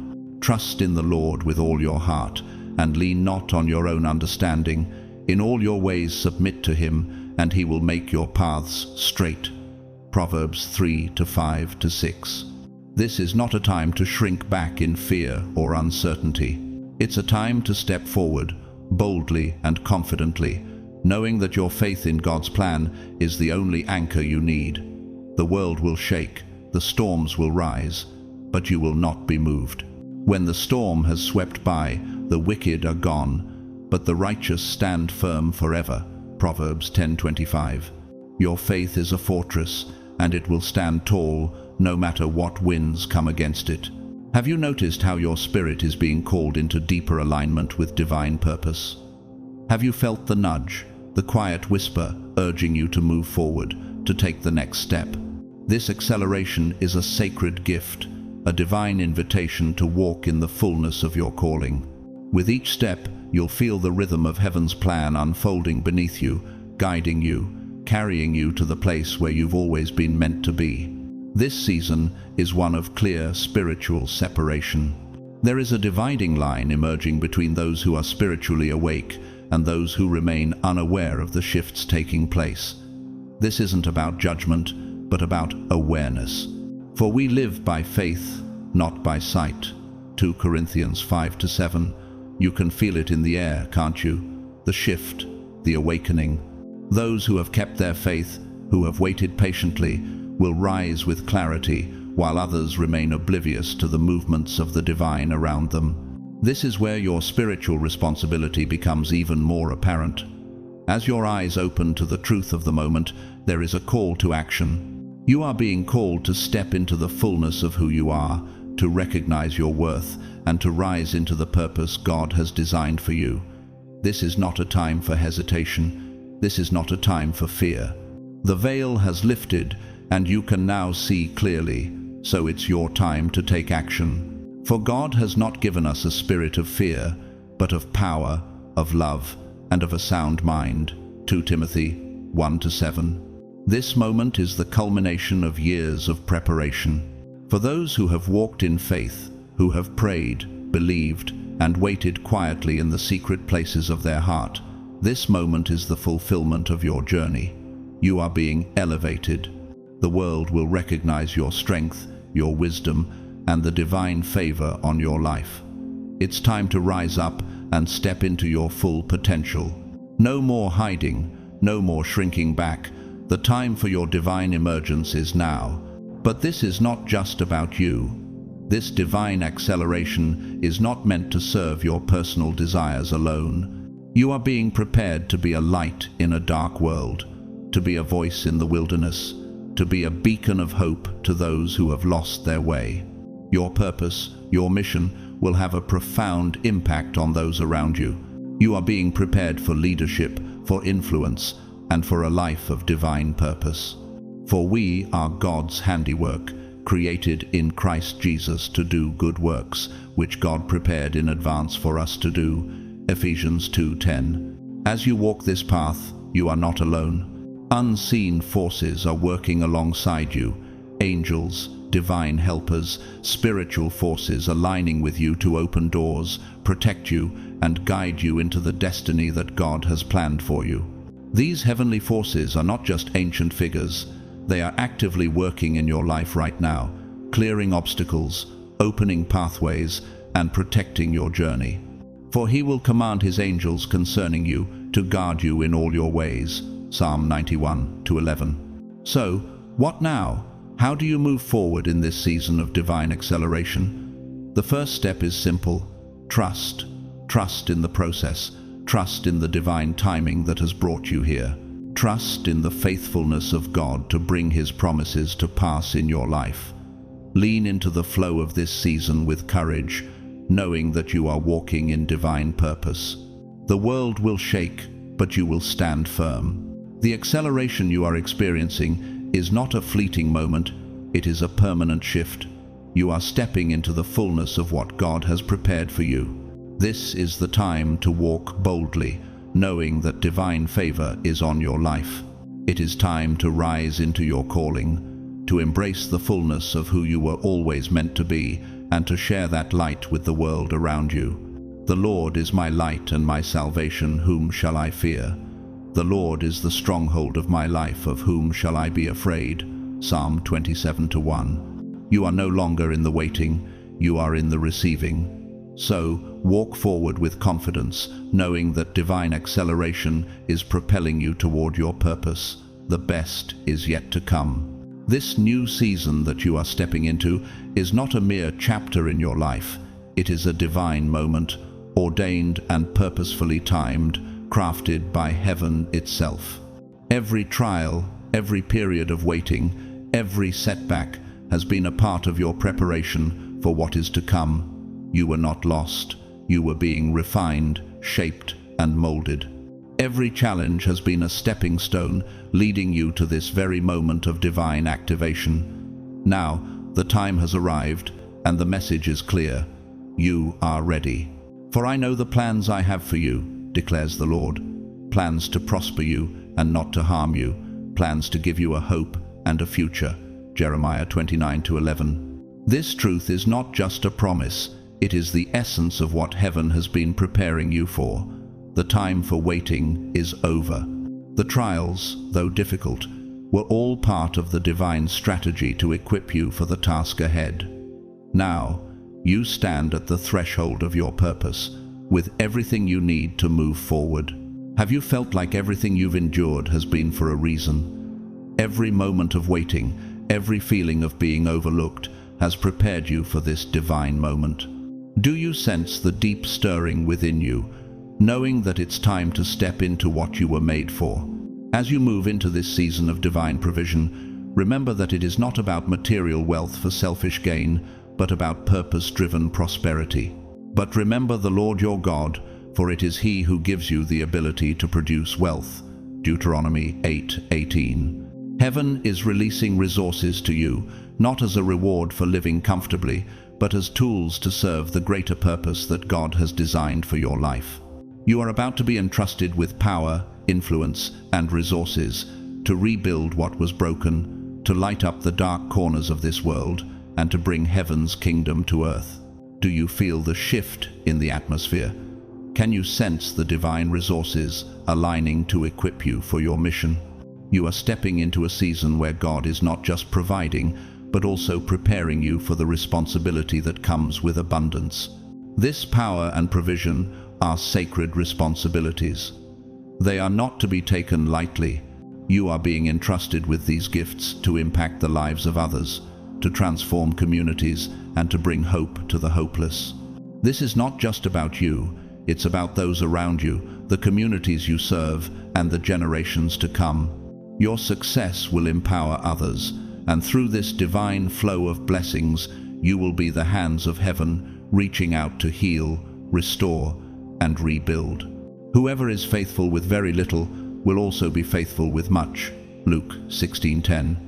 Trust in the Lord with all your heart, and lean not on your own understanding. In all your ways submit to Him, and He will make your paths straight. Proverbs 3:5-6. This is not a time to shrink back in fear or uncertainty. It's a time to step forward, boldly and confidently, knowing that your faith in God's plan is the only anchor you need. The world will shake, the storms will rise, but you will not be moved. When the storm has swept by, the wicked are gone, but the righteous stand firm forever. Proverbs 10:25. Your faith is a fortress, and it will stand tall no matter what winds come against it. Have you noticed how your spirit is being called into deeper alignment with divine purpose? Have you felt the nudge, the quiet whisper urging you to move forward, to take the next step? This acceleration is a sacred gift, a divine invitation to walk in the fullness of your calling. With each step, you'll feel the rhythm of heaven's plan unfolding beneath you, guiding you, carrying you to the place where you've always been meant to be. This season is one of clear spiritual separation. There is a dividing line emerging between those who are spiritually awake and those who remain unaware of the shifts taking place. This isn't about judgment, but about awareness. For we live by faith, not by sight. 2 Corinthians 5-7. You can feel it in the air, can't you? The shift, the awakening. Those who have kept their faith, who have waited patiently, will rise with clarity, while others remain oblivious to the movements of the divine around them. This is where your spiritual responsibility becomes even more apparent. As your eyes open to the truth of the moment, there is a call to action. You are being called to step into the fullness of who you are, to recognize your worth, and to rise into the purpose God has designed for you. This is not a time for hesitation. This is not a time for fear. The veil has lifted, and you can now see clearly, so it's your time to take action. For God has not given us a spirit of fear, but of power, of love, and of a sound mind. 2 Timothy 1-7. This moment is the culmination of years of preparation. For those who have walked in faith, who have prayed, believed, and waited quietly in the secret places of their heart, this moment is the fulfillment of your journey. You are being elevated. The world will recognize your strength, your wisdom, and the divine favor on your life. It's time to rise up and step into your full potential. No more hiding, no more shrinking back. The time for your divine emergence is now. But this is not just about you. This divine acceleration is not meant to serve your personal desires alone. You are being prepared to be a light in a dark world, to be a voice in the wilderness, to be a beacon of hope to those who have lost their way. Your purpose, your mission, will have a profound impact on those around you. You are being prepared for leadership, for influence, and for a life of divine purpose. For we are God's handiwork, created in Christ Jesus to do good works, which God prepared in advance for us to do. Ephesians 2:10. As you walk this path, you are not alone. Unseen forces are working alongside you. Angels, divine helpers, spiritual forces aligning with you to open doors, protect you, and guide you into the destiny that God has planned for you. These heavenly forces are not just ancient figures. They are actively working in your life right now, clearing obstacles, opening pathways, and protecting your journey. For He will command His angels concerning you to guard you in all your ways. Psalm 91:11. So, what now? How do you move forward in this season of divine acceleration? The first step is simple: trust. Trust in the process. Trust in the divine timing that has brought you here. Trust in the faithfulness of God to bring His promises to pass in your life. Lean into the flow of this season with courage, knowing that you are walking in divine purpose. The world will shake, but you will stand firm. The acceleration you are experiencing is not a fleeting moment, it is a permanent shift. You are stepping into the fullness of what God has prepared for you. This is the time to walk boldly, knowing that divine favor is on your life. It is time to rise into your calling, to embrace the fullness of who you were always meant to be, and to share that light with the world around you. The Lord is my light and my salvation, whom shall I fear? The Lord is the stronghold of my life, of whom shall I be afraid? Psalm 27:1. You are no longer in the waiting, you are in the receiving. So, walk forward with confidence, knowing that divine acceleration is propelling you toward your purpose. The best is yet to come. This new season that you are stepping into is not a mere chapter in your life. It is a divine moment, ordained and purposefully timed, crafted by heaven itself. Every trial, every period of waiting, every setback has been a part of your preparation for what is to come. You were not lost. You were being refined, shaped, and molded. Every challenge has been a stepping stone leading you to this very moment of divine activation. Now, the time has arrived, and the message is clear. You are ready. For I know the plans I have for you, declares the Lord. Plans to prosper you and not to harm you. Plans to give you a hope and a future. Jeremiah 29:11. This truth is not just a promise. It is the essence of what heaven has been preparing you for. The time for waiting is over. The trials, though difficult, were all part of the divine strategy to equip you for the task ahead. Now, you stand at the threshold of your purpose, with everything you need to move forward. Have you felt like everything you've endured has been for a reason? Every moment of waiting, every feeling of being overlooked, has prepared you for this divine moment. Do you sense the deep stirring within you, knowing that it's time to step into what you were made for? As you move into this season of divine provision, remember that it is not about material wealth for selfish gain, but about purpose-driven prosperity. But remember the Lord your God, for it is He who gives you the ability to produce wealth. Deuteronomy 8:18. Heaven is releasing resources to you, not as a reward for living comfortably, but as tools to serve the greater purpose that God has designed for your life. You are about to be entrusted with power, influence, and resources to rebuild what was broken, to light up the dark corners of this world, and to bring heaven's kingdom to earth. Do you feel the shift in the atmosphere? Can you sense the divine resources aligning to equip you for your mission? You are stepping into a season where God is not just providing, but also preparing you for the responsibility that comes with abundance. This power and provision are sacred responsibilities. They are not to be taken lightly. You are being entrusted with these gifts to impact the lives of others, to transform communities, and to bring hope to the hopeless. This is not just about you, it's about those around you, the communities you serve, and the generations to come. Your success will empower others, and through this divine flow of blessings, you will be the hands of heaven, reaching out to heal, restore, and rebuild. Whoever is faithful with very little will also be faithful with much. Luke 16:10.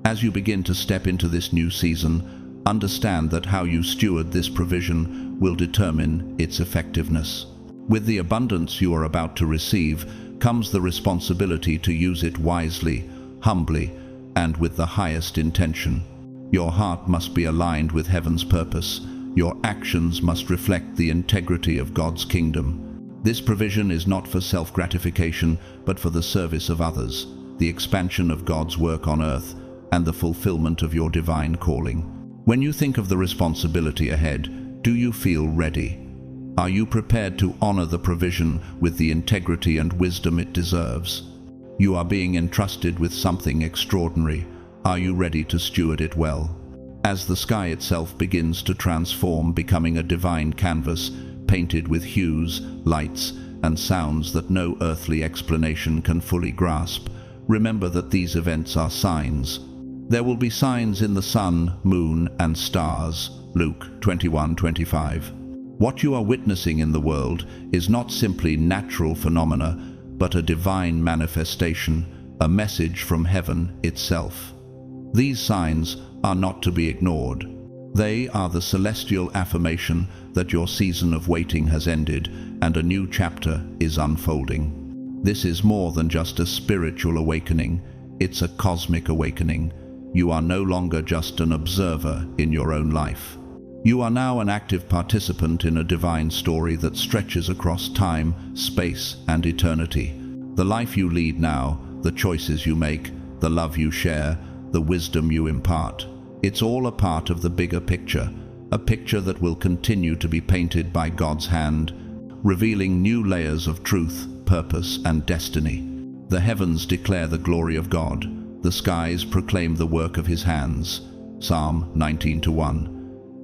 As you begin to step into this new season, understand that how you steward this provision will determine its effectiveness. With the abundance you are about to receive comes the responsibility to use it wisely, humbly, and with the highest intention. Your heart must be aligned with heaven's purpose. Your actions must reflect the integrity of God's kingdom. This provision is not for self-gratification, but for the service of others, the expansion of God's work on earth, and the fulfillment of your divine calling. When you think of the responsibility ahead, do you feel ready? Are you prepared to honor the provision with the integrity and wisdom it deserves? You are being entrusted with something extraordinary. Are you ready to steward it well? As the sky itself begins to transform, becoming a divine canvas, painted with hues, lights, and sounds that no earthly explanation can fully grasp. Remember that these events are signs. There will be signs in the sun, moon, and stars. Luke 21:25. What you are witnessing in the world is not simply natural phenomena, but a divine manifestation, a message from heaven itself. These signs are not to be ignored. They are the celestial affirmation that your season of waiting has ended and a new chapter is unfolding. This is more than just a spiritual awakening, it's a cosmic awakening. You are no longer just an observer in your own life. You are now an active participant in a divine story that stretches across time, space, and eternity. The life you lead now, the choices you make, the love you share, the wisdom you impart, it's all a part of the bigger picture, a picture that will continue to be painted by God's hand, revealing new layers of truth, purpose, and destiny. The heavens declare the glory of God. The skies proclaim the work of his hands. Psalm 19:1.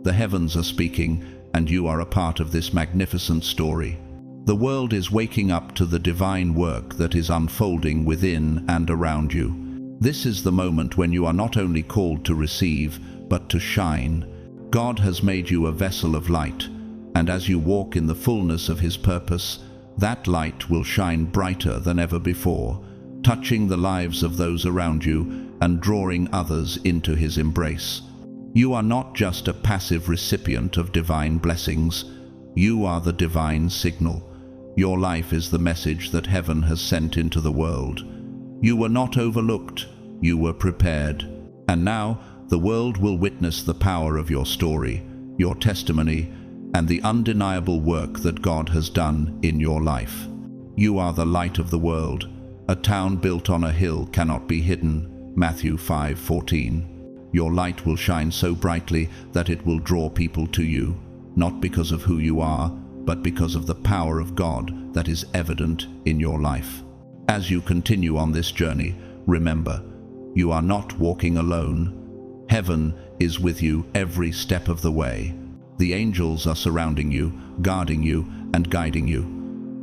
The heavens are speaking, and you are a part of this magnificent story. The world is waking up to the divine work that is unfolding within and around you. This is the moment when you are not only called to receive, but to shine. God has made you a vessel of light, and as you walk in the fullness of his purpose, that light will shine brighter than ever before, touching the lives of those around you and drawing others into his embrace. You are not just a passive recipient of divine blessings. You are the divine signal. Your life is the message that heaven has sent into the world. You were not overlooked. You were prepared. And now the world will witness the power of your story, your testimony, and the undeniable work that God has done in your life. You are the light of the world. A town built on a hill cannot be hidden. Matthew 5:14. Your light will shine so brightly that it will draw people to you, not because of who you are, but because of the power of God that is evident in your life. As you continue on this journey, remember, you are not walking alone. Heaven is with you every step of the way. The angels are surrounding you, guarding you, and guiding you.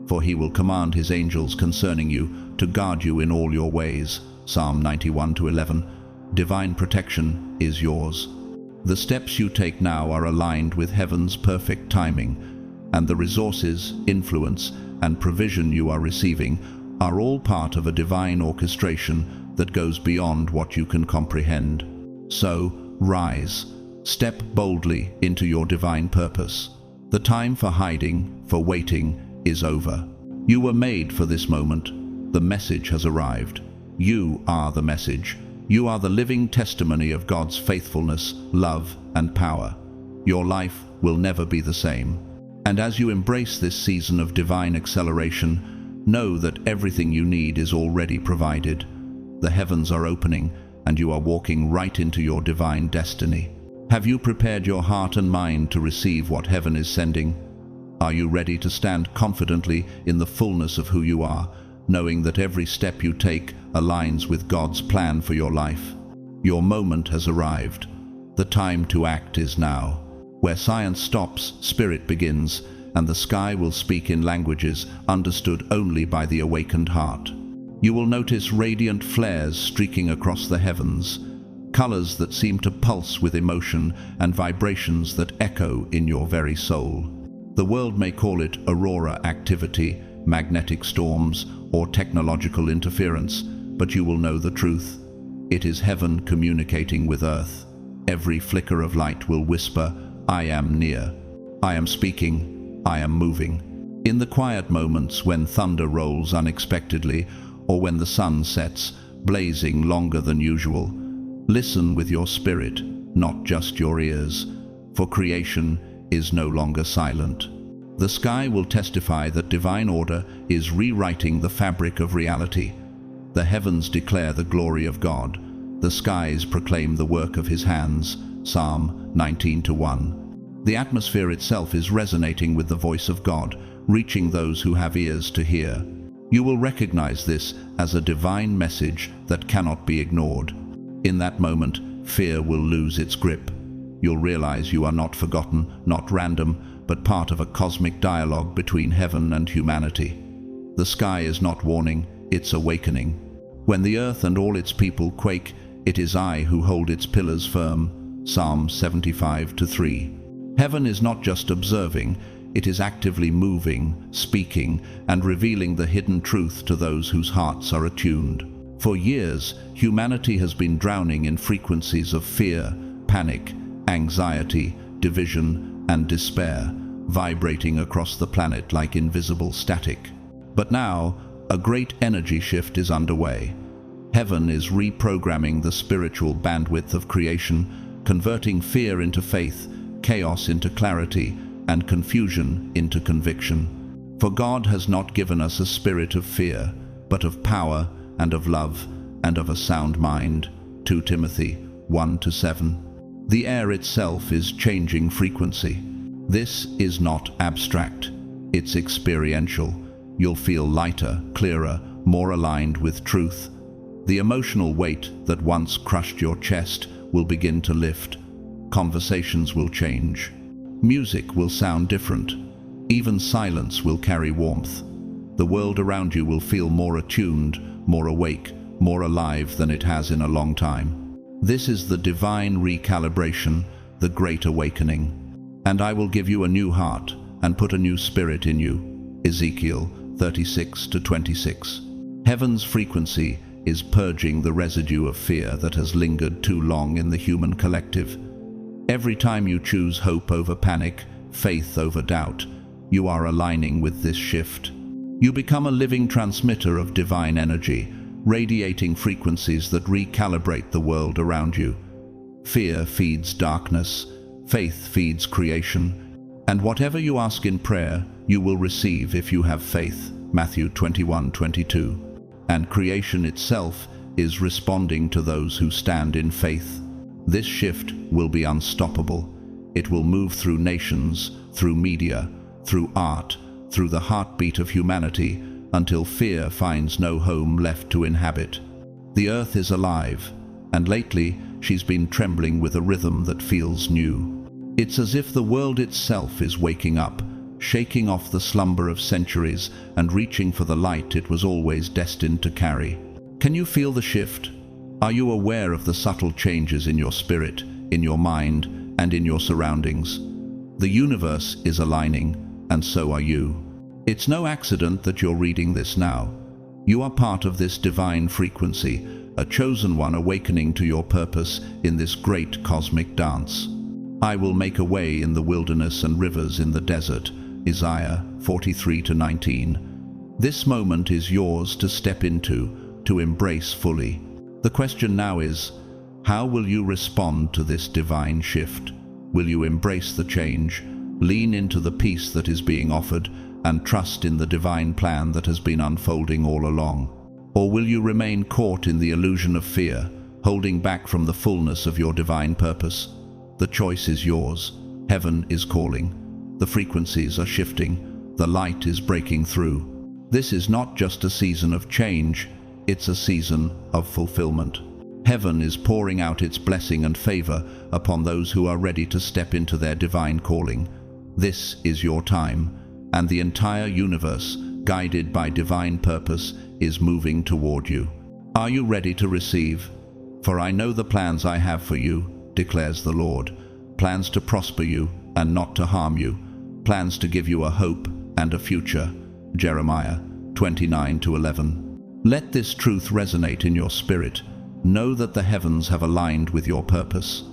For he will command his angels concerning you to guard you in all your ways. Psalm 91:11. Divine protection is yours. The steps you take now are aligned with heaven's perfect timing, and the resources, influence, and provision you are receiving are all part of a divine orchestration that goes beyond what you can comprehend. So, rise. Step boldly into your divine purpose. The time for hiding, for waiting, is over. You were made for this moment. The message has arrived. You are the message. You are the living testimony of God's faithfulness, love, and power. Your life will never be the same. And as you embrace this season of divine acceleration, know that everything you need is already provided. The heavens are opening, and you are walking right into your divine destiny. Have you prepared your heart and mind to receive what heaven is sending? Are you ready to stand confidently in the fullness of who you are, knowing that every step you take aligns with God's plan for your life? Your moment has arrived. The time to act is now. Where science stops, spirit begins, and the sky will speak in languages understood only by the awakened heart. You will notice radiant flares streaking across the heavens, colors that seem to pulse with emotion and vibrations that echo in your very soul. The world may call it aurora activity, magnetic storms, or technological interference, but you will know the truth. It is heaven communicating with earth. Every flicker of light will whisper, "I am near. I am speaking. I am moving." In the quiet moments when thunder rolls unexpectedly, or when the sun sets, blazing longer than usual, listen with your spirit, not just your ears, for creation is no longer silent. The sky will testify that divine order is rewriting the fabric of reality. The heavens declare the glory of God. The skies proclaim the work of his hands. Psalm 19:1. The atmosphere itself is resonating with the voice of God, reaching those who have ears to hear. You will recognize this as a divine message that cannot be ignored. In that moment, fear will lose its grip. you'll realize you are not forgotten, not random, but part of a cosmic dialogue between heaven and humanity. The sky is not warning, it's awakening. When the earth and all its people quake, it is I who hold its pillars firm. Psalm 75:3. Heaven is not just observing, it is actively moving, speaking, and revealing the hidden truth to those whose hearts are attuned. For years, humanity has been drowning in frequencies of fear, panic, anxiety, division, and despair, vibrating across the planet like invisible static. But now, a great energy shift is underway. Heaven is reprogramming the spiritual bandwidth of creation, converting fear into faith, chaos into clarity, and confusion into conviction. For God has not given us a spirit of fear, but of power and of love and of a sound mind. 2 Timothy 1-7. The air itself is changing frequency. This is not abstract, it's experiential. You'll feel lighter, clearer, more aligned with truth. The emotional weight that once crushed your chest will begin to lift. Conversations will change. Music will sound different. Even silence will carry warmth. The world around you will feel more attuned, more awake, more alive than it has in a long time. This is the divine recalibration, the great awakening. And I will give you a new heart and put a new spirit in you. Ezekiel 36-26. Heaven's frequency is purging the residue of fear that has lingered too long in the human collective. Every time you choose hope over panic, faith over doubt, you are aligning with this shift. You become a living transmitter of divine energy, radiating frequencies that recalibrate the world around you. Fear feeds darkness, faith feeds creation, and whatever you ask in prayer, you will receive if you have faith. Matthew 21:22. And creation itself is responding to those who stand in faith. This shift will be unstoppable. It will move through nations, through media, through art, through the heartbeat of humanity, until fear finds no home left to inhabit. The earth is alive, and lately she's been trembling with a rhythm that feels new. It's as if the world itself is waking up, shaking off the slumber of centuries and reaching for the light it was always destined to carry. Can you feel the shift? Are you aware of the subtle changes in your spirit, in your mind, and in your surroundings? The universe is aligning, and so are you. It's no accident that you're reading this now. You are part of this divine frequency, a chosen one awakening to your purpose in this great cosmic dance. I will make a way in the wilderness and rivers in the desert. Isaiah 43-19. This moment is yours to step into, to embrace fully. The question now is, how will you respond to this divine shift? Will you embrace the change, lean into the peace that is being offered, and trust in the divine plan that has been unfolding all along? Or will you remain caught in the illusion of fear, holding back from the fullness of your divine purpose? The choice is yours. Heaven is calling. The frequencies are shifting. The light is breaking through. This is not just a season of change, it's a season of fulfillment. Heaven is pouring out its blessing and favor upon those who are ready to step into their divine calling. This is your time, and the entire universe, guided by divine purpose, is moving toward you. Are you ready to receive? For I know the plans I have for you, declares the Lord, plans to prosper you and not to harm you, plans to give you a hope and a future. Jeremiah 29-11. Let this truth resonate in your spirit. Know that the heavens have aligned with your purpose.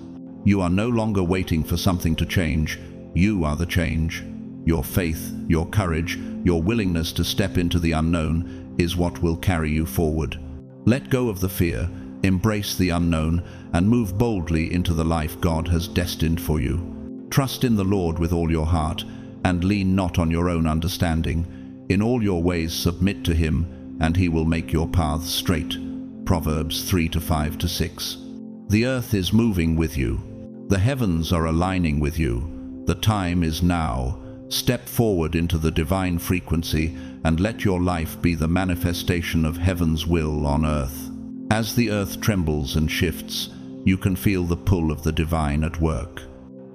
You are no longer waiting for something to change. You are the change. Your faith, your courage, your willingness to step into the unknown is what will carry you forward. Let go of the fear, embrace the unknown, and move boldly into the life God has destined for you. Trust in the Lord with all your heart, and lean not on your own understanding. In all your ways submit to Him, and He will make your paths straight. Proverbs 3-5-6. The earth is moving with you. The heavens are aligning with you. The time is now. Step forward into the divine frequency and let your life be the manifestation of heaven's will on earth. As the earth trembles and shifts, you can feel the pull of the divine at work.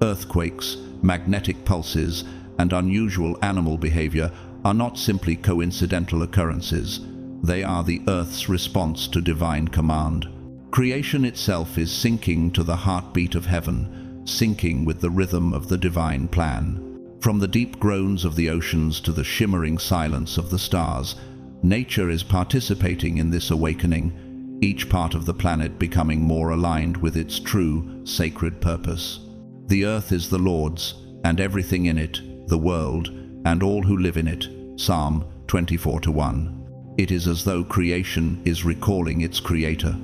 Earthquakes, magnetic pulses, and unusual animal behavior are not simply coincidental occurrences. They are the Earth's response to divine command. Creation itself is syncing to the heartbeat of heaven, syncing with the rhythm of the divine plan. From the deep groans of the oceans to the shimmering silence of the stars, nature is participating in this awakening, each part of the planet becoming more aligned with its true, sacred purpose. The earth is the Lord's, and everything in it, the world, and all who live in it. Psalm 24:1. It is as though creation is recalling its creator.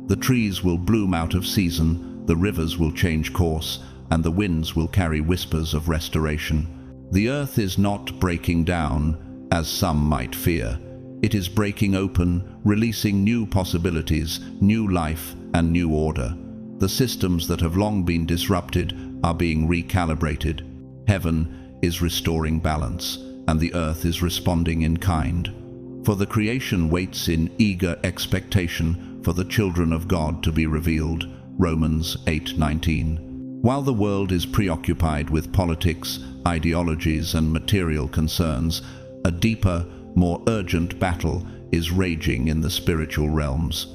The trees will bloom out of season, the rivers will change course, and the winds will carry whispers of restoration. The earth is not breaking down, as some might fear. It is breaking open, releasing new possibilities, new life, and new order. The systems that have long been disrupted are being recalibrated. Heaven is restoring balance, and the earth is responding in kind. For the creation waits in eager expectation for the children of God to be revealed. Romans 8:19. While the world is preoccupied with politics, ideologies, and material concerns, a deeper, more urgent battle is raging in the spiritual realms.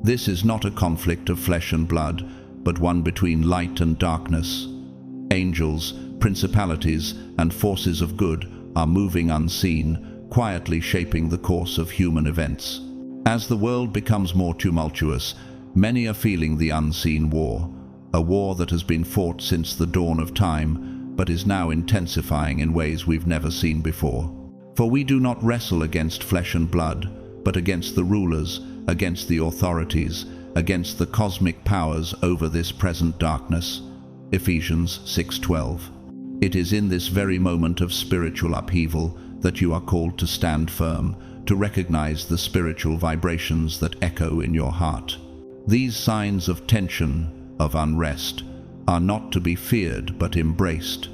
This is not a conflict of flesh and blood, but one between light and darkness. Angels, principalities, and forces of good are moving unseen, quietly shaping the course of human events. As the world becomes more tumultuous, many are feeling the unseen war, a war that has been fought since the dawn of time, but is now intensifying in ways we've never seen before. For we do not wrestle against flesh and blood, but against the rulers, against the authorities, against the cosmic powers over this present darkness. Ephesians 6:12. It is in this very moment of spiritual upheaval that you are called to stand firm, to recognize the spiritual vibrations that echo in your heart. These signs of tension, of unrest, are not to be feared but embraced.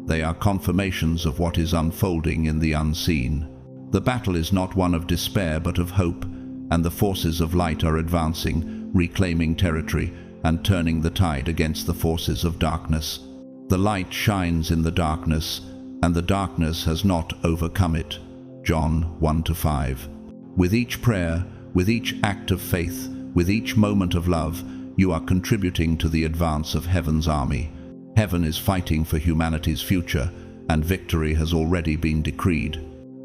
They are confirmations of what is unfolding in the unseen. The battle is not one of despair but of hope, and the forces of light are advancing, reclaiming territory, and turning the tide against the forces of darkness. The light shines in the darkness, and the darkness has not overcome it. John 1-5. With each prayer, with each act of faith, with each moment of love, you are contributing to the advance of heaven's army. Heaven is fighting for humanity's future, and victory has already been decreed.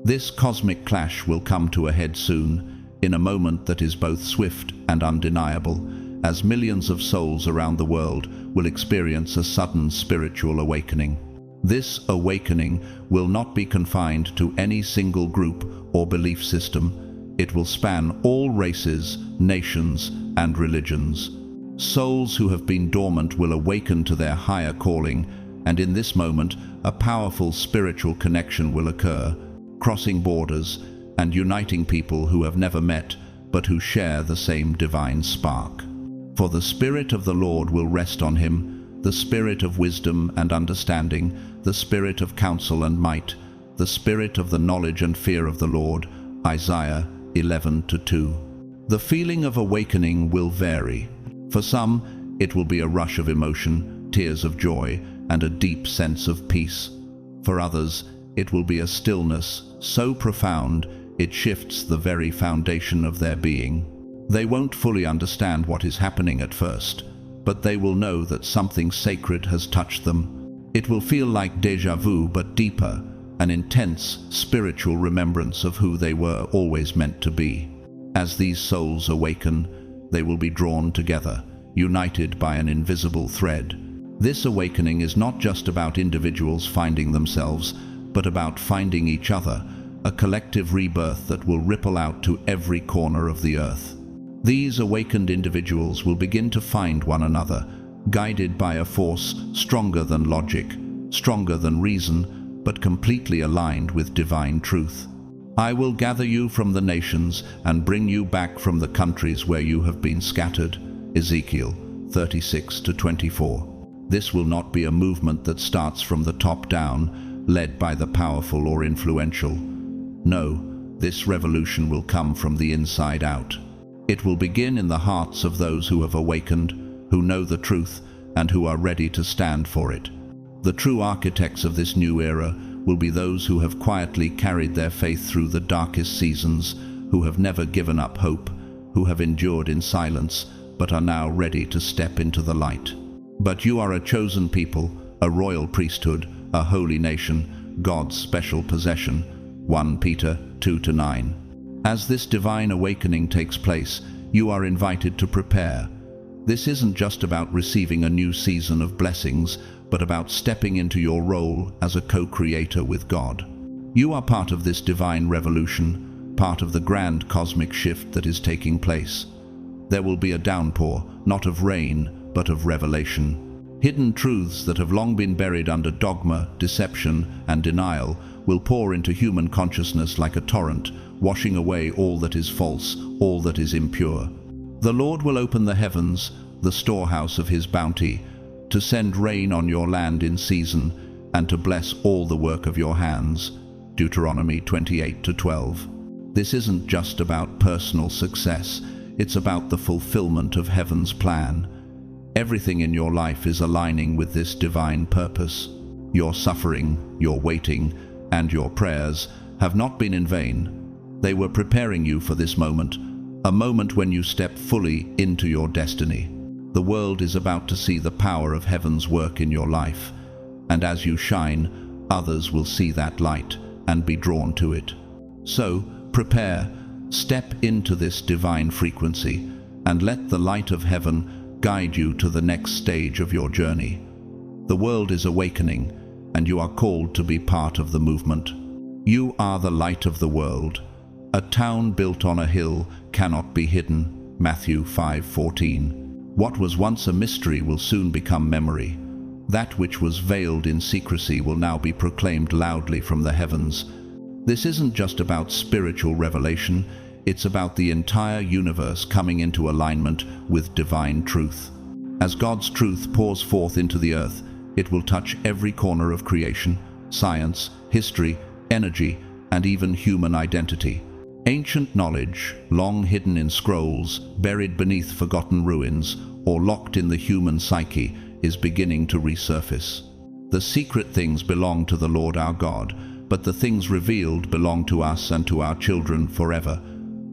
This cosmic clash will come to a head soon, in a moment that is both swift and undeniable, as millions of souls around the world will experience a sudden spiritual awakening. This awakening will not be confined to any single group or belief system. It will span all races, nations, and religions. Souls who have been dormant will awaken to their higher calling, and in this moment, a powerful spiritual connection will occur, crossing borders and uniting people who have never met, but who share the same divine spark. For the Spirit of the Lord will rest on him, the Spirit of wisdom and understanding, the Spirit of counsel and might, the Spirit of the knowledge and fear of the Lord. Isaiah 11:2. The feeling of awakening will vary. For some, it will be a rush of emotion, tears of joy, and a deep sense of peace. For others, it will be a stillness so profound it shifts the very foundation of their being. They won't fully understand what is happening at first, but they will know that something sacred has touched them. It will feel like déjà vu but deeper, an intense spiritual remembrance of who they were always meant to be. As these souls awaken, they will be drawn together, united by an invisible thread. This awakening is not just about individuals finding themselves, but about finding each other, a collective rebirth that will ripple out to every corner of the earth. These awakened individuals will begin to find one another, guided by a force stronger than logic, stronger than reason, but completely aligned with divine truth. I will gather you from the nations and bring you back from the countries where you have been scattered. Ezekiel 36-24. This will not be a movement that starts from the top down, led by the powerful or influential. No, this revolution will come from the inside out. It will begin in the hearts of those who have awakened, who know the truth, and who are ready to stand for it. The true architects of this new era will be those who have quietly carried their faith through the darkest seasons, who have never given up hope, who have endured in silence, but are now ready to step into the light. But you are a chosen people, a royal priesthood, a holy nation, God's special possession. 1 Peter 2-9. As this divine awakening takes place, you are invited to prepare. This isn't just about receiving a new season of blessings, but about stepping into your role as a co-creator with God. You are part of this divine revolution, part of the grand cosmic shift that is taking place. There will be a downpour, not of rain, but of revelation. Hidden truths that have long been buried under dogma, deception, and denial will pour into human consciousness like a torrent, washing away all that is false, all that is impure. The Lord will open the heavens, the storehouse of his bounty, to send rain on your land in season, and to bless all the work of your hands. Deuteronomy 28-12. This isn't just about personal success, it's about the fulfillment of heaven's plan. Everything in your life is aligning with this divine purpose. Your suffering, your waiting, and your prayers have not been in vain. They were preparing you for this moment, a moment when you step fully into your destiny. The world is about to see the power of heaven's work in your life, and as you shine, others will see that light and be drawn to it. So, prepare, step into this divine frequency, and let the light of heaven guide you to the next stage of your journey. The world is awakening, and you are called to be part of the movement. You are the light of the world. A town built on a hill cannot be hidden. Matthew 5:14. What was once a mystery will soon become memory. That which was veiled in secrecy will now be proclaimed loudly from the heavens. This isn't just about spiritual revelation, it's about the entire universe coming into alignment with divine truth. As God's truth pours forth into the earth, it will touch every corner of creation, science, history, energy, and even human identity. Ancient knowledge, long hidden in scrolls, buried beneath forgotten ruins, or locked in the human psyche, is beginning to resurface. The secret things belong to the Lord our God, but the things revealed belong to us and to our children forever.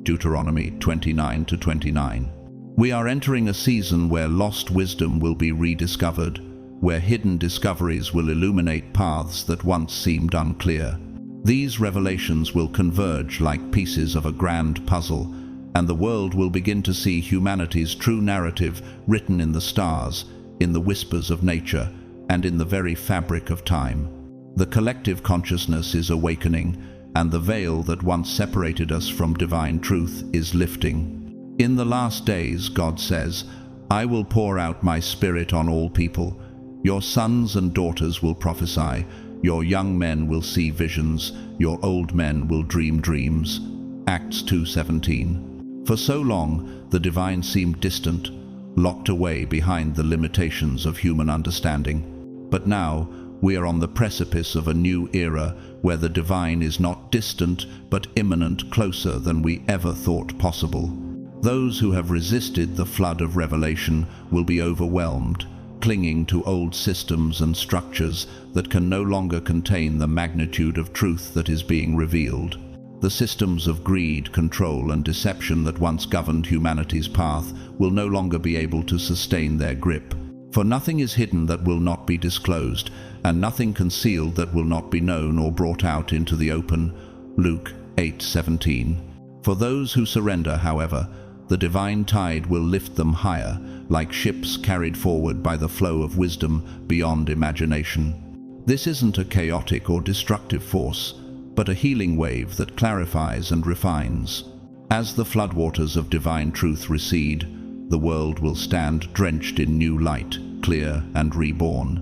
Deuteronomy 29-29. We are entering a season where lost wisdom will be rediscovered, where hidden discoveries will illuminate paths that once seemed unclear. These revelations will converge like pieces of a grand puzzle, and the world will begin to see humanity's true narrative written in the stars, in the whispers of nature, and in the very fabric of time. The collective consciousness is awakening, and the veil that once separated us from divine truth is lifting. In the last days, God says, I will pour out my spirit on all people. Your sons and daughters will prophesy, your young men will see visions, your old men will dream dreams. Acts 2:17. For so long, the divine seemed distant, locked away behind the limitations of human understanding. But now, we are on the precipice of a new era where the divine is not distant but imminent, closer than we ever thought possible. Those who have resisted the flood of revelation will be overwhelmed, clinging to old systems and structures that can no longer contain the magnitude of truth that is being revealed. The systems of greed, control, and deception that once governed humanity's path will no longer be able to sustain their grip. For nothing is hidden that will not be disclosed, and nothing concealed that will not be known or brought out into the open. Luke 8:17. For those who surrender, however, the divine tide will lift them higher, like ships carried forward by the flow of wisdom beyond imagination. This isn't a chaotic or destructive force, but a healing wave that clarifies and refines. As the floodwaters of divine truth recede, the world will stand drenched in new light, clear and reborn.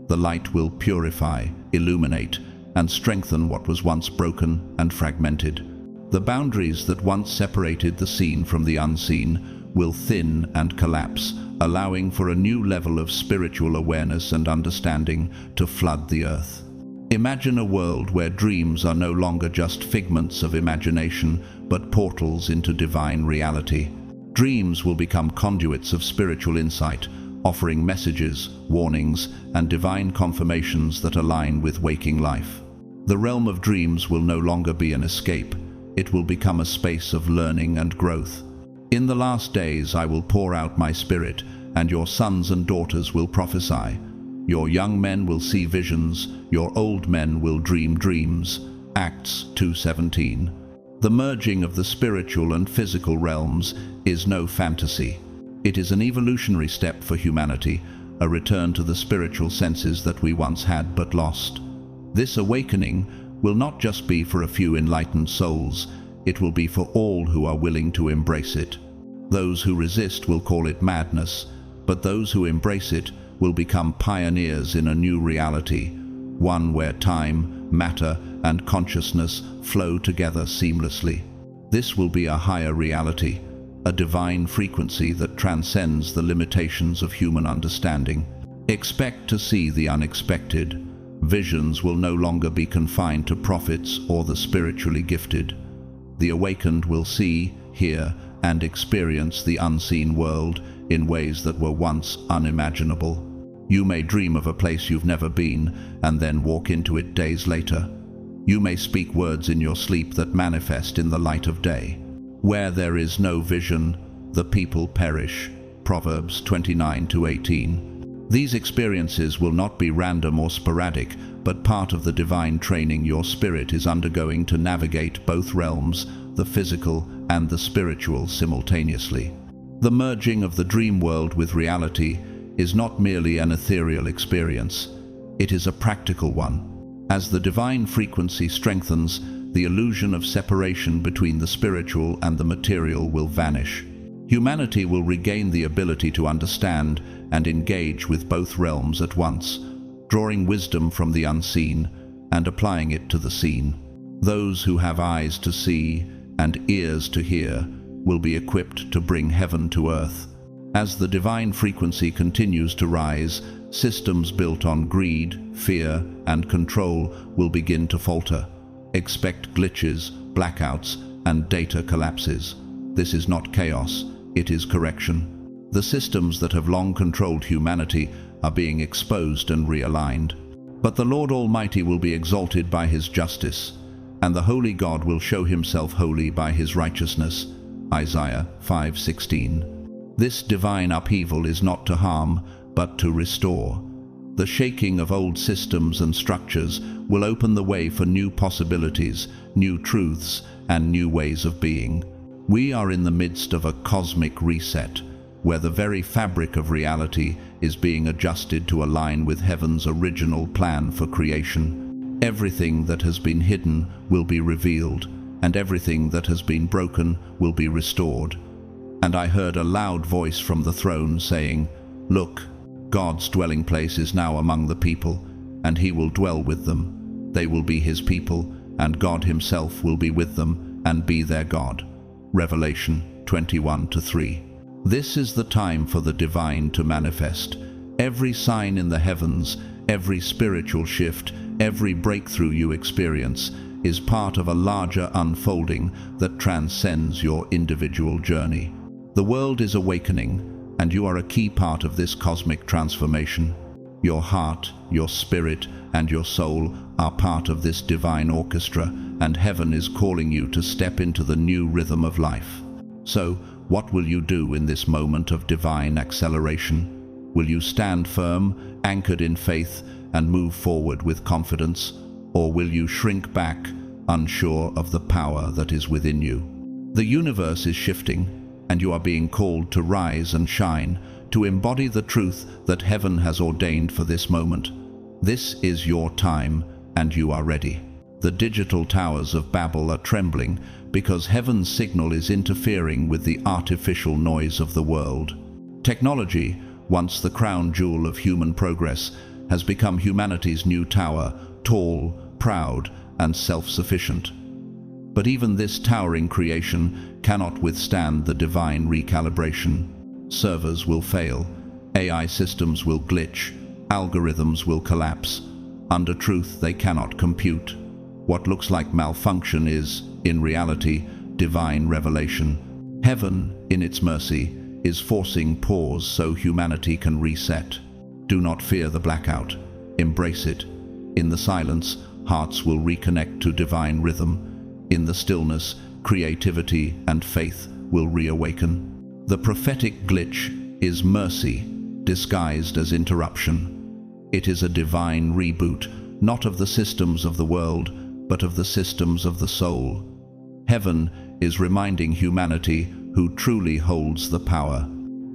The light will purify, illuminate, and strengthen what was once broken and fragmented. The boundaries that once separated the seen from the unseen will thin and collapse, allowing for a new level of spiritual awareness and understanding to flood the earth. Imagine a world where dreams are no longer just figments of imagination, but portals into divine reality. Dreams will become conduits of spiritual insight, offering messages, warnings, and divine confirmations that align with waking life. The realm of dreams will no longer be an escape. It will become a space of learning and growth. In the last days I will pour out my spirit, and your sons and daughters will prophesy. Your young men will see visions, your old men will dream dreams. Acts 2:17. The merging of the spiritual and physical realms is no fantasy. It is an evolutionary step for humanity, a return to the spiritual senses that we once had but lost. This awakening will not just be for a few enlightened souls, it will be for all who are willing to embrace it. Those who resist will call it madness, but those who embrace it will become pioneers in a new reality, one where time, matter, and consciousness flow together seamlessly. This will be a higher reality, a divine frequency that transcends the limitations of human understanding. Expect to see the unexpected. Visions will no longer be confined to prophets or the spiritually gifted. The awakened will see, hear, and experience the unseen world in ways that were once unimaginable. You may dream of a place you've never been and then walk into it days later. You may speak words in your sleep that manifest in the light of day. Where there is no vision, the people perish. Proverbs 29:18. These experiences will not be random or sporadic, but part of the divine training your spirit is undergoing to navigate both realms, the physical and the spiritual, simultaneously. The merging of the dream world with reality is not merely an ethereal experience, it is a practical one. As the divine frequency strengthens, the illusion of separation between the spiritual and the material will vanish. Humanity will regain the ability to understand and engage with both realms at once, drawing wisdom from the unseen and applying it to the seen. Those who have eyes to see and ears to hear will be equipped to bring heaven to earth. As the divine frequency continues to rise, systems built on greed, fear, and control will begin to falter. Expect glitches, blackouts, and data collapses. This is not chaos, it is correction. The systems that have long controlled humanity are being exposed and realigned. But the Lord Almighty will be exalted by his justice, and the Holy God will show himself holy by his righteousness. Isaiah 5:16. This divine upheaval is not to harm, but to restore. The shaking of old systems and structures will open the way for new possibilities, new truths, and new ways of being. We are in the midst of a cosmic reset, where the very fabric of reality is being adjusted to align with heaven's original plan for creation. Everything that has been hidden will be revealed, and everything that has been broken will be restored. And I heard a loud voice from the throne saying, "Look, God's dwelling place is now among the people, and he will dwell with them. They will be his people, and God himself will be with them and be their God." Revelation 21:3. This is the time for the divine to manifest. Every sign in the heavens, every spiritual shift, every breakthrough you experience is part of a larger unfolding that transcends your individual journey. The world is awakening, and you are a key part of this cosmic transformation. Your heart, your spirit, and your soul are part of this divine orchestra, and heaven is calling you to step into the new rhythm of life. So, what will you do in this moment of divine acceleration? Will you stand firm, anchored in faith, and move forward with confidence? Or will you shrink back, unsure of the power that is within you? The universe is shifting, and you are being called to rise and shine, to embody the truth that heaven has ordained for this moment. This is your time, and you are ready. The digital towers of Babel are trembling because heaven's signal is interfering with the artificial noise of the world. Technology, once the crown jewel of human progress, has become humanity's new tower, tall, proud, and self-sufficient. But even this towering creation cannot withstand the divine recalibration. Servers will fail, AI systems will glitch, algorithms will collapse. Under truth, they cannot compute. What looks like malfunction is, in reality, divine revelation. Heaven, in its mercy, is forcing pause so humanity can reset. Do not fear the blackout. Embrace it. In the silence, hearts will reconnect to divine rhythm. In the stillness, creativity and faith will reawaken. The prophetic glitch is mercy, disguised as interruption. It is a divine reboot, not of the systems of the world, but of the systems of the soul. Heaven is reminding humanity who truly holds the power.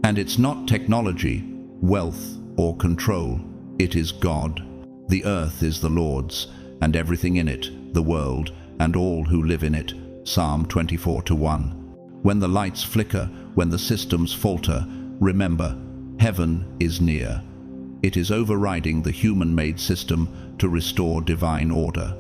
And it's not technology, wealth, or control. It is God. The earth is the Lord's, and everything in it, the world, and all who live in it. Psalm 24:1. When the lights flicker, when the systems falter, remember, heaven is near. It is overriding the human-made system to restore divine order.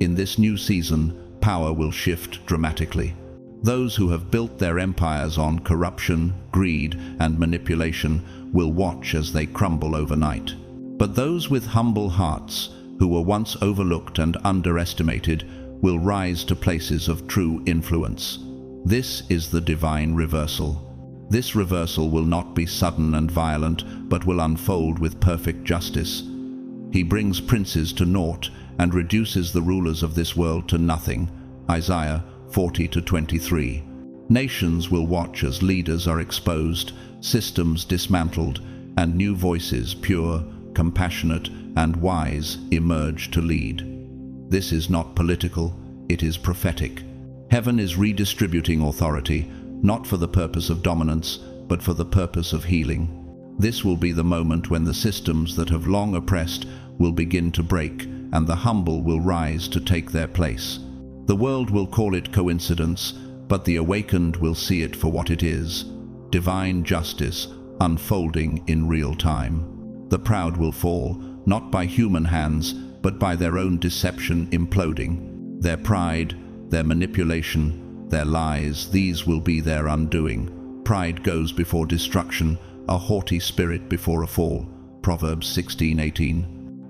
In this new season, power will shift dramatically. Those who have built their empires on corruption, greed, and manipulation will watch as they crumble overnight. But those with humble hearts, who were once overlooked and underestimated, will rise to places of true influence. This is the divine reversal. This reversal will not be sudden and violent, but will unfold with perfect justice. He brings princes to naught and reduces the rulers of this world to nothing. Isaiah 40:23. Nations will watch as leaders are exposed, systems dismantled, and new voices, pure, compassionate, and wise, emerge to lead. This is not political, it is prophetic. Heaven is redistributing authority, not for the purpose of dominance, but for the purpose of healing. This will be the moment when the systems that have long oppressed will begin to break, and the humble will rise to take their place. The world will call it coincidence, but the awakened will see it for what it is: divine justice unfolding in real time. The proud will fall, not by human hands, but by their own deception imploding. Their pride, their manipulation, their lies, these will be their undoing. Pride goes before destruction, a haughty spirit before a fall. Proverbs 16:18.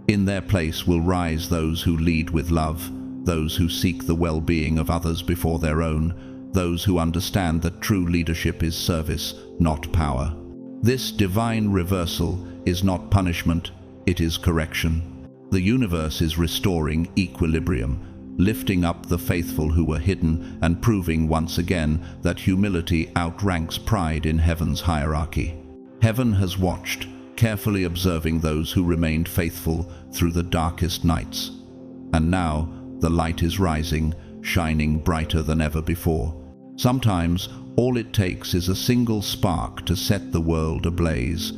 In their place will rise those who lead with love, those who seek the well-being of others before their own, those who understand that true leadership is service, not power. This divine reversal is not punishment, it is correction. The universe is restoring equilibrium, lifting up the faithful who were hidden and proving once again that humility outranks pride in heaven's hierarchy. Heaven has watched, carefully observing those who remained faithful through the darkest nights. And now the light is rising, shining brighter than ever before. Sometimes all it takes is a single spark to set the world ablaze.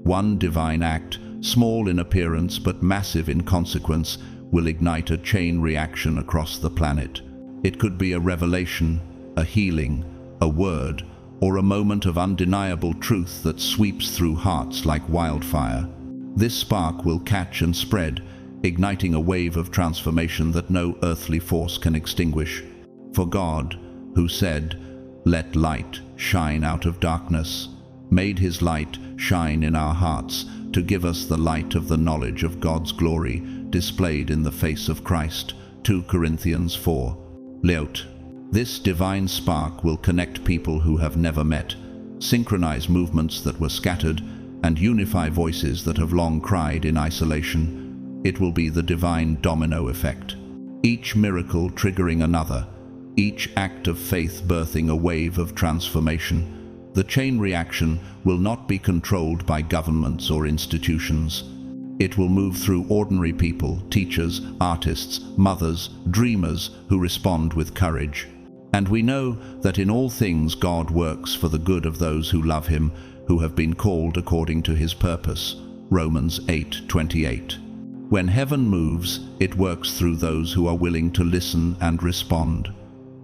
One divine act, small in appearance but massive in consequence, will ignite a chain reaction across the planet. It could be a revelation, a healing, a word, or a moment of undeniable truth that sweeps through hearts like wildfire. This spark will catch and spread, igniting a wave of transformation that no earthly force can extinguish. For God, who said, "Let light shine out of darkness," made his light shine in our hearts to give us the light of the knowledge of God's glory displayed in the face of Christ. 2 Corinthians 4. Leot. This divine spark will connect people who have never met, synchronize movements that were scattered, and unify voices that have long cried in isolation. It will be the divine domino effect. Each miracle triggering another, each act of faith birthing a wave of transformation. The chain reaction will not be controlled by governments or institutions. It will move through ordinary people, teachers, artists, mothers, dreamers who respond with courage. And we know that in all things God works for the good of those who love him, who have been called according to his purpose. Romans 8:28. When heaven moves, it works through those who are willing to listen and respond.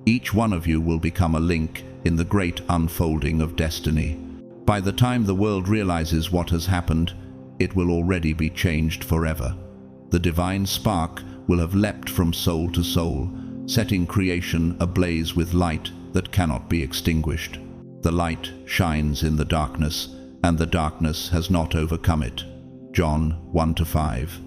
Each one of you will become a link in the great unfolding of destiny. By the time the world realizes what has happened, it will already be changed forever. The divine spark will have leapt from soul to soul, setting creation ablaze with light that cannot be extinguished. The light shines in the darkness, and the darkness has not overcome it. John 1-5.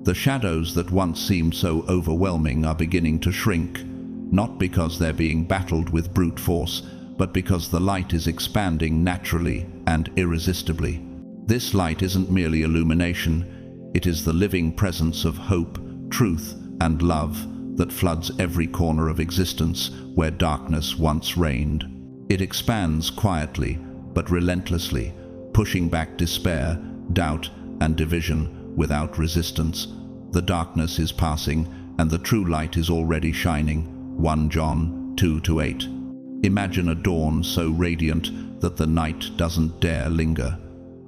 The shadows that once seemed so overwhelming are beginning to shrink, not because they're being battled with brute force, but because the light is expanding naturally and irresistibly. This light isn't merely illumination, it is the living presence of hope, truth, and love that floods every corner of existence where darkness once reigned. It expands quietly but relentlessly, pushing back despair, doubt, and division without resistance. The darkness is passing, and the true light is already shining. 1 John 2-8. Imagine a dawn so radiant that the night doesn't dare linger.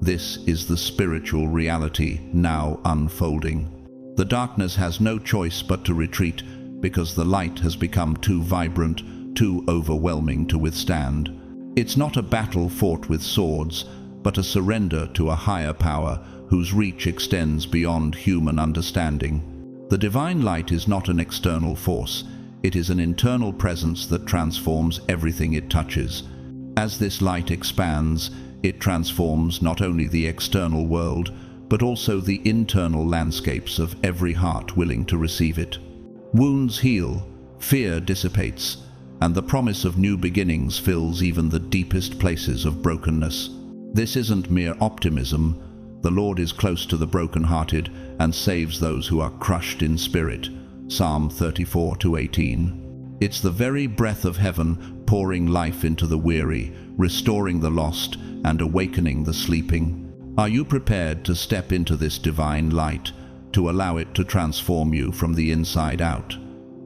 This is the spiritual reality now unfolding. The darkness has no choice but to retreat because the light has become too vibrant, too overwhelming to withstand. It's not a battle fought with swords, but a surrender to a higher power whose reach extends beyond human understanding. The divine light is not an external force, it is an internal presence that transforms everything it touches. As this light expands, it transforms not only the external world, but also the internal landscapes of every heart willing to receive it. Wounds heal, fear dissipates, and the promise of new beginnings fills even the deepest places of brokenness. This isn't mere optimism. The Lord is close to the brokenhearted and saves those who are crushed in spirit. Psalm 34-18. It's the very breath of heaven pouring life into the weary, restoring the lost, and awakening the sleeping. Are you prepared to step into this divine light, to allow it to transform you from the inside out?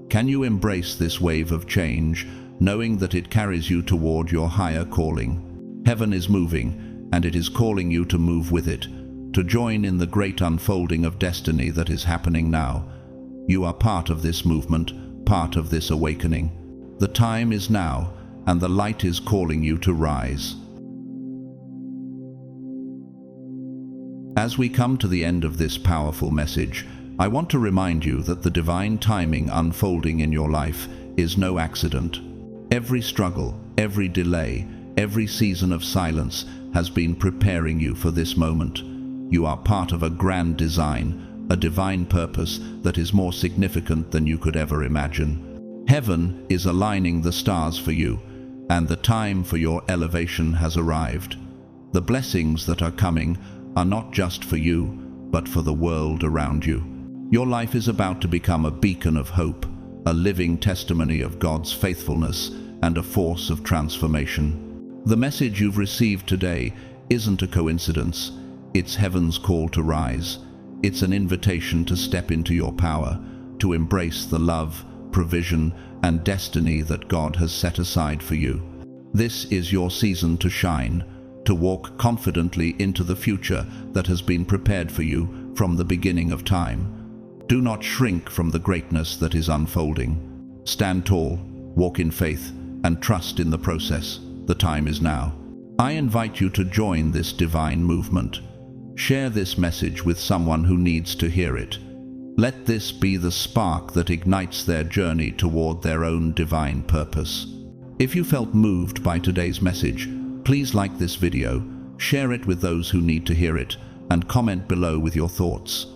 Can you embrace this wave of change, knowing that it carries you toward your higher calling? Heaven is moving, and it is calling you to move with it, to join in the great unfolding of destiny that is happening now. You are part of this movement, part of this awakening. The time is now, and the light is calling you to rise. As we come to the end of this powerful message, I want to remind you that the divine timing unfolding in your life is no accident. Every struggle, every delay, every season of silence has been preparing you for this moment. You are part of a grand design, a divine purpose that is more significant than you could ever imagine. Heaven is aligning the stars for you, and the time for your elevation has arrived. The blessings that are coming are not just for you, but for the world around you. Your life is about to become a beacon of hope, a living testimony of God's faithfulness, and a force of transformation. The message you've received today isn't a coincidence. It's heaven's call to rise. It's an invitation to step into your power, to embrace the love, provision, and destiny that God has set aside for you. This is your season to shine, to walk confidently into the future that has been prepared for you from the beginning of time. Do not shrink from the greatness that is unfolding. Stand tall, walk in faith, and trust in the process. The time is now. I invite you to join this divine movement. Share this message with someone who needs to hear it. Let this be the spark that ignites their journey toward their own divine purpose. If you felt moved by today's message, please like this video, share it with those who need to hear it, and comment below with your thoughts.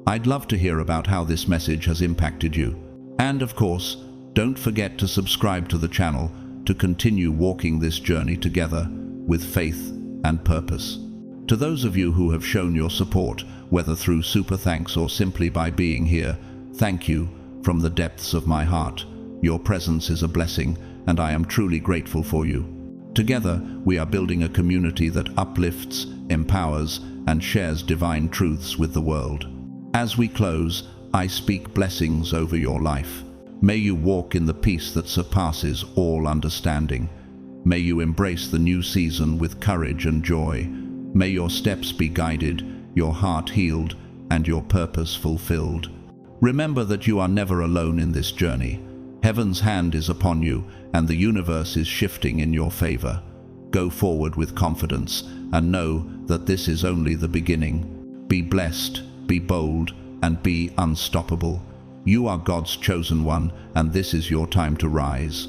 I'd love to hear about how this message has impacted you. And of course, don't forget to subscribe to the channel to continue walking this journey together with faith and purpose. To those of you who have shown your support, whether through super thanks or simply by being here, thank you from the depths of my heart. Your presence is a blessing, and I am truly grateful for you. Together, we are building a community that uplifts, empowers, and shares divine truths with the world. As we close, I speak blessings over your life. May you walk in the peace that surpasses all understanding. May you embrace the new season with courage and joy. May your steps be guided, your heart healed, and your purpose fulfilled. Remember that you are never alone in this journey. Heaven's hand is upon you, and the universe is shifting in your favor. Go forward with confidence, and know that this is only the beginning. Be blessed, be bold, and be unstoppable. You are God's chosen one, and this is your time to rise.